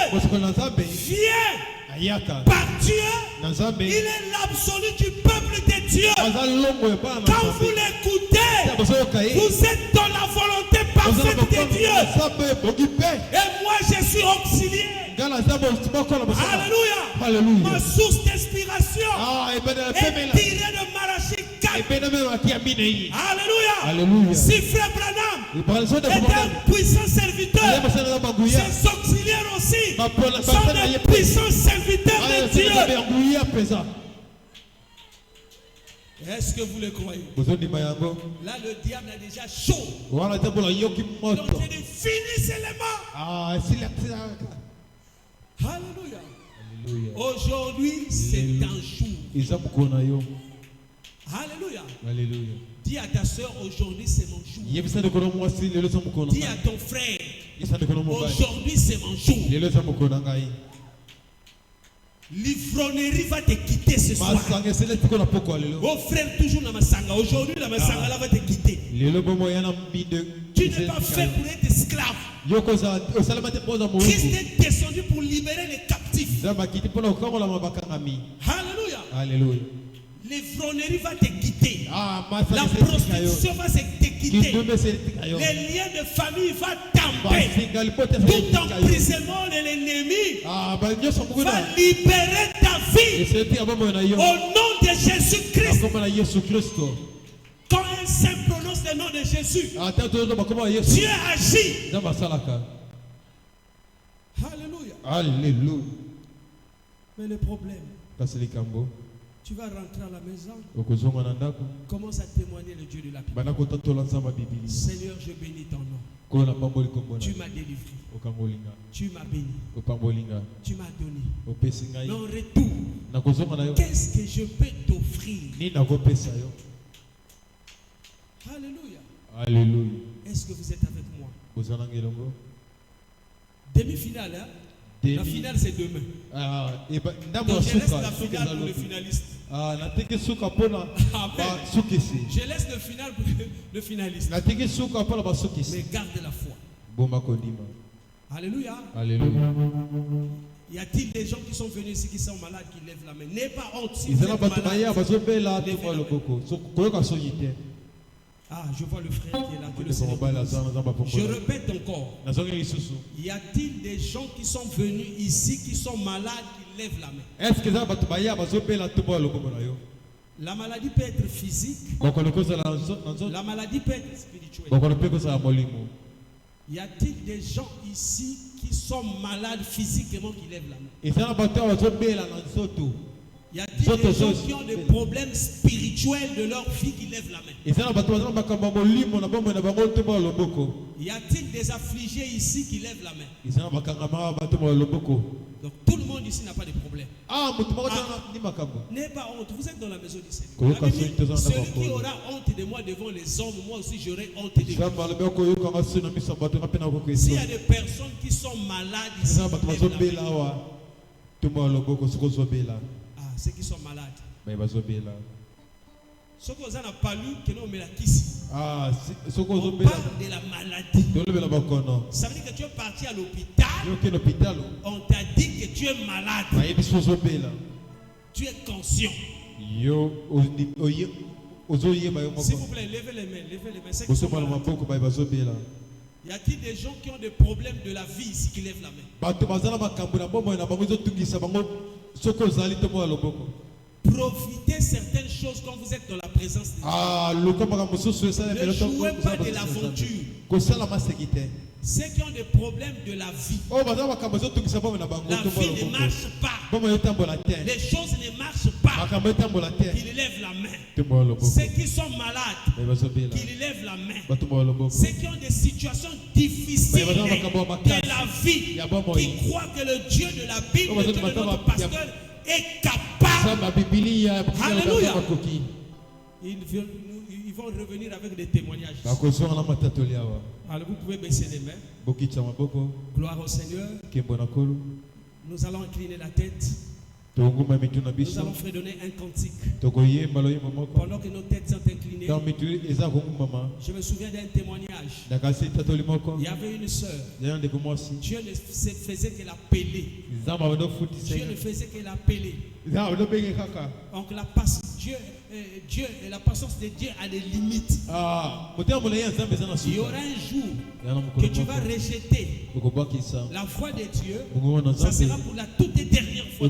vient par Dieu. Il est l'absolu du peuple de Dieu. Quand vous l'écoutez, vous êtes dans la volonté parfaite de Dieu. Et moi je suis auxiliaire. Alléluia. Ma source d'inspiration est tirée de Malachie 4. Alléluia. Si frère Branham est un puissant serviteur, ses auxiliaires aussi sont des puissants serviteurs de Dieu. Est-ce que vous le croyez? Là, le diable est déjà chaud. Donc, il dit, finissez les morts. Alléluia. Aujourd'hui, c'est un jour. Alléluia. Dis à ta soeur, aujourd'hui, c'est mon jour. Dis à ton frère, aujourd'hui, c'est mon jour. L'ivronnerie va te quitter ce soir. Oh frère, toujours la masanga. Aujourd'hui, la masanga là va te quitter. Tu n'es pas fait pour être esclave. Christ est descendu pour libérer les captifs. Alléluia. L'ivronnerie va te quitter. La prostitution va te quitter. Les liens de famille vont tomber. Tout emprisonnement de l'ennemi va libérer ta vie. Au nom de Jésus-Christ. Quand un saint prononce le nom de Jésus, Dieu agit. Alléluia. Mais le problème, tu vas rentrer à la maison, commence à témoigner le Dieu de la Bible. Seigneur, je bénis ton nom. Tu m'as délivré. Tu m'as béni. Tu m'as donné. Mais en retour, qu'est-ce que je peux t'offrir? Alléluia. Est-ce que vous êtes avec moi? Demi-finale, hein? La finale c'est demain. Donc je laisse la finale pour le finaliste. Je laisse le final pour le finaliste. Mais garde la foi. Alléluia. Y a-t-il des gens qui sont venus ici qui sont malades qui lèvent la main? N'aie pas honte si vous êtes malade. Ah, je vois le frère qui est là. Je répète encore. Y a-t-il des gens qui sont venus ici, qui sont malades, qui lèvent la main? La maladie peut être physique. La maladie peut être spirituelle. Y a-t-il des gens ici qui sont malades physiquement qui lèvent la main? Y a-t-il des gens qui ont des problèmes spirituels de leur vie qui lèvent la main? Y a-t-il des affligés ici qui lèvent la main? Donc tout le monde ici n'a pas de problème. N'ayez pas honte, vous êtes dans la maison du Seigneur. Celui qui aura honte de moi devant les hommes, moi aussi j'aurai honte de lui. S'il y a des personnes qui sont malades ici, ceux qui sont malades. Ceux qui n'ont pas lu, que nous mettons ici. On parle de la maladie. Ça veut dire que tu es parti à l'hôpital. On t'a dit que tu es malade. Tu es conscient. S'il vous plaît, levez les mains. Levez les mains. Ceux qui sont malades. Y a-t-il des gens qui ont des problèmes de la vie ici qui lèvent la main? Profitez certaines choses quand vous êtes dans la présence de Dieu. Ne jouez pas de l'aventure. Ceux qui ont des problèmes de la vie, la vie ne marche pas. Les choses ne marchent pas. Qu'ils lèvent la main. Ceux qui sont malades, qu'ils lèvent la main. Ceux qui ont des situations difficiles de la vie, qui croient que le Dieu de la Bible, le Dieu de notre pasteur, est capable. Alléluia. Ils vont revenir avec des témoignages. Alors vous pouvez baisser les mains. Gloire au Seigneur. Nous allons incliner la tête. Nous allons fredonner un cantique. Pendant que nos têtes sont inclinées, je me souviens d'un témoignage. Il y avait une sœur. Dieu ne faisait que l'appeler. Dieu ne faisait que l'appeler. Donc Dieu et la patience de Dieu a des limites. Il y aura un jour que tu vas rejeter la foi de Dieu. Ça sera pour la toute dernière fois.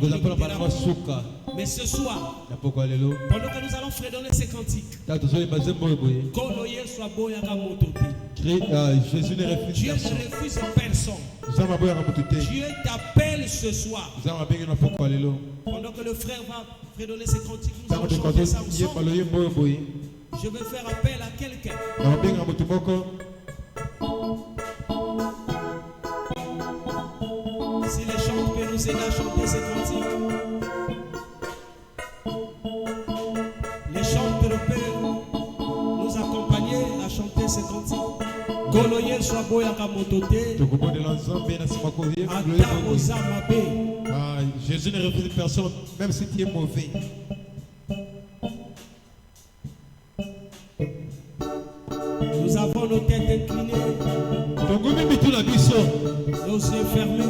Mais ce soir, pendant que nous allons fredonner ces cantiques, Jésus ne refuse Dieu ne refuse personne. Dieu t'appelle ce soir. Pendant que le frère va fredonner ses cantiques, nous allons chanter ça ensemble. Je vais faire appel à quelqu'un. Si les chants peuvent nous aider à chanter ces cantiques, les chanteurs peuvent nous accompagner à chanter ces cantiques. Goloye Swaboya Kamotote. Jésus ne refuse personne, même si tu es mauvais. Nous avons nos têtes inclinées, nos yeux fermés.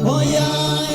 Oh yeah.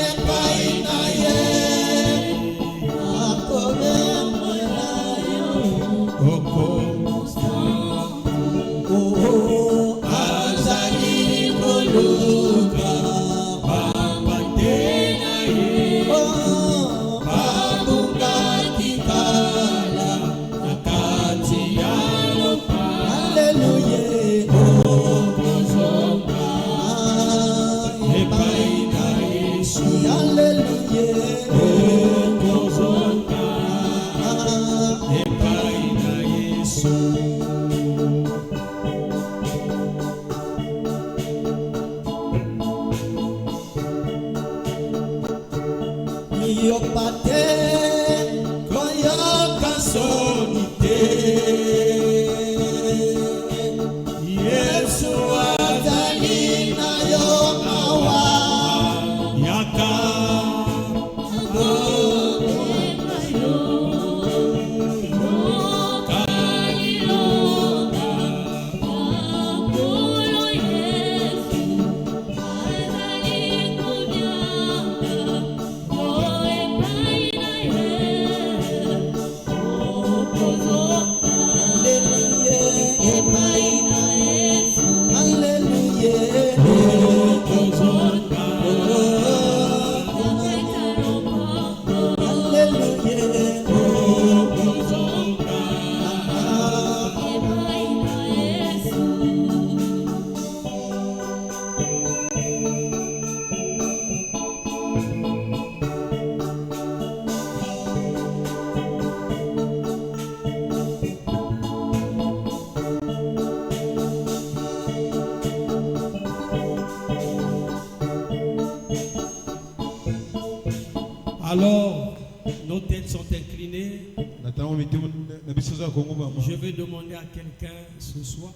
Alors, nos têtes sont inclinées. Je vais demander à quelqu'un ce soir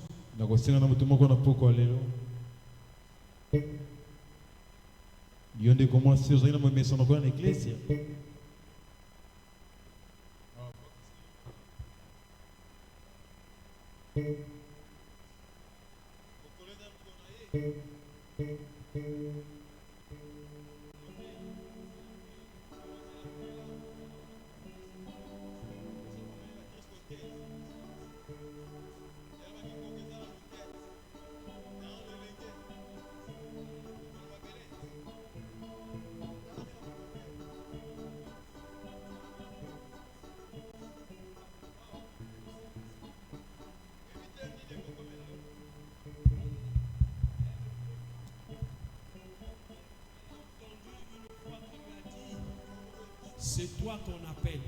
c'est toi qu'on appelle.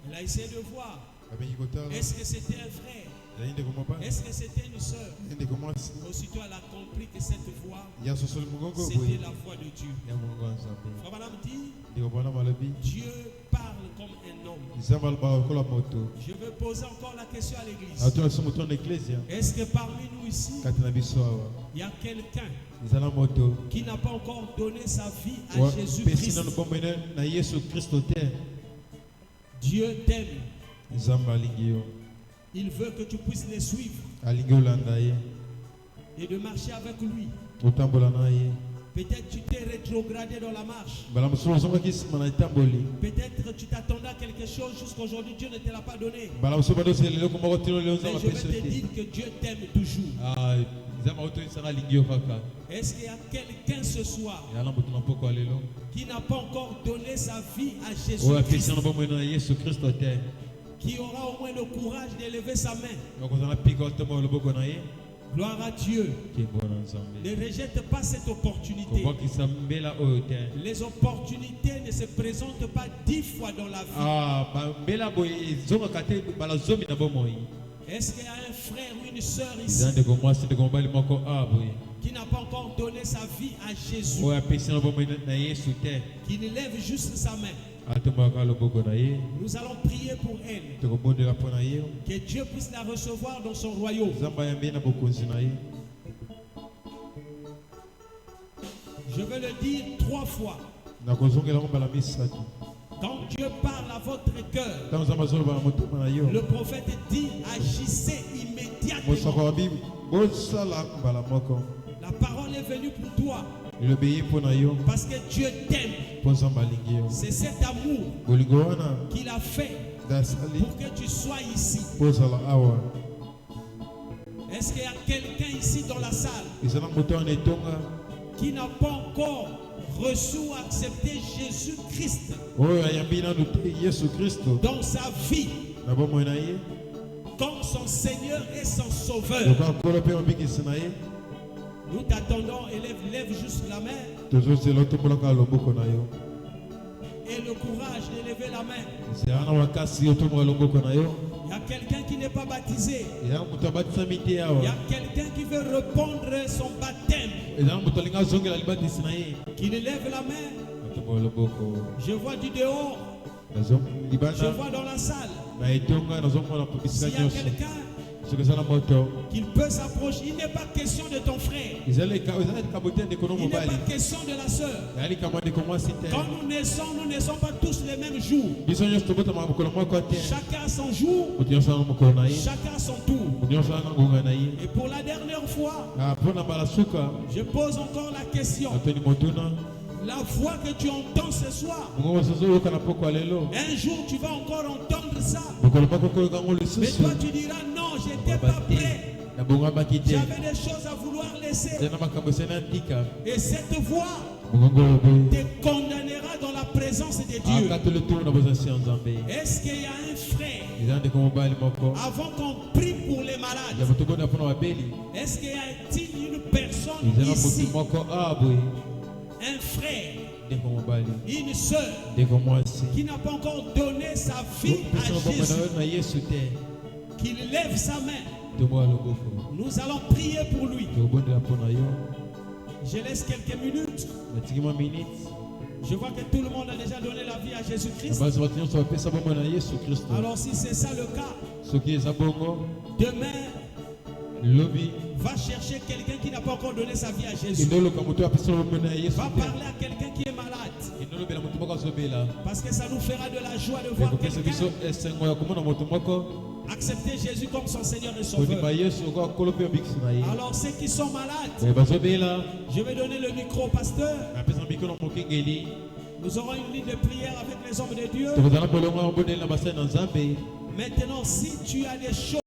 Il a essayé de voir. Est-ce que c'était un frère? Est-ce que c'était une soeur? Aussitôt elle a compris que cette voix, c'était la voix de Dieu. Frère Madame dit, Dieu parle comme un homme. Je veux poser encore la question à l'église. Est-ce que parmi nous ici, il y a quelqu'un qui n'a pas encore donné sa vie à Jésus-Christ? Dieu t'aime. Il veut que tu puisses les suivre et de marcher avec lui. Peut-être tu t'es rétrogradé dans la marche. Peut-être tu t'attendais à quelque chose jusqu'aujourd'hui, Dieu ne te l'a pas donné. Mais je vais te dire que Dieu t'aime toujours. Est-ce qu'il y a quelqu'un ce soir qui n'a pas encore donné sa vie à Jésus-Christ, qui aura au moins le courage d'élever sa main? Gloire à Dieu. Ne rejette pas cette opportunité. Les opportunités ne se présentent pas 10 fois dans la vie. Est-ce qu'il y a un frère ou une soeur ici qui n'a pas encore donné sa vie à Jésus, qui ne lève juste sa main? Nous allons prier pour elle, que Dieu puisse la recevoir dans son royaume. Je vais le dire 3 fois. Quand Dieu parle à votre cœur, le prophète dit, agissez immédiatement. La parole est venue pour toi. Parce que Dieu t'aime. C'est cet amour qu'il a fait pour que tu sois ici. Est-ce qu'il y a quelqu'un ici dans la salle qui n'a pas encore reçu ou accepté Jésus-Christ dans sa vie comme son Seigneur et son Sauveur? Nous t'attendons. Lève juste la main. Et le courage de lever la main. Il y a quelqu'un qui n'est pas baptisé. Il y a quelqu'un qui veut répondre son baptême. Qu'il lève la main. Je vois du dehors. Je vois dans la salle. S'il y a quelqu'un qu'il peut s'approcher, il n'est pas question de ton frère. Il n'est pas question de la sœur. Quand nous naissons pas tous les mêmes jours. Chacun a son jour. Chacun a son tour. Et pour la dernière fois, je pose encore la question. La voix que tu entends ce soir, un jour tu vas encore entendre ça. Mais toi tu diras non, j'étais pas prêt. J'avais des choses à vouloir laisser. Et cette voix te condamnera dans la présence de Dieu. Est-ce qu'il y a un frère, avant qu'on prie pour les malades, est-ce qu'il y a une personne ici, un frère, une soeur qui n'a pas encore donné sa vie à Jésus, qu'il lève sa main? Nous allons prier pour lui. Je laisse quelques minutes. Je vois que tout le monde a déjà donné la vie à Jésus-Christ. Alors si c'est ça le cas, demain, va chercher quelqu'un qui n'a pas encore donné sa vie à Jésus. Va parler à quelqu'un qui est malade. Parce que ça nous fera de la joie de voir quelqu'un accepter Jésus comme son Seigneur et Sauveur. Alors ceux qui sont malades, je vais donner le micro au pasteur. Nous aurons une ligne de prière avec les hommes de Dieu. Maintenant, si tu as des choses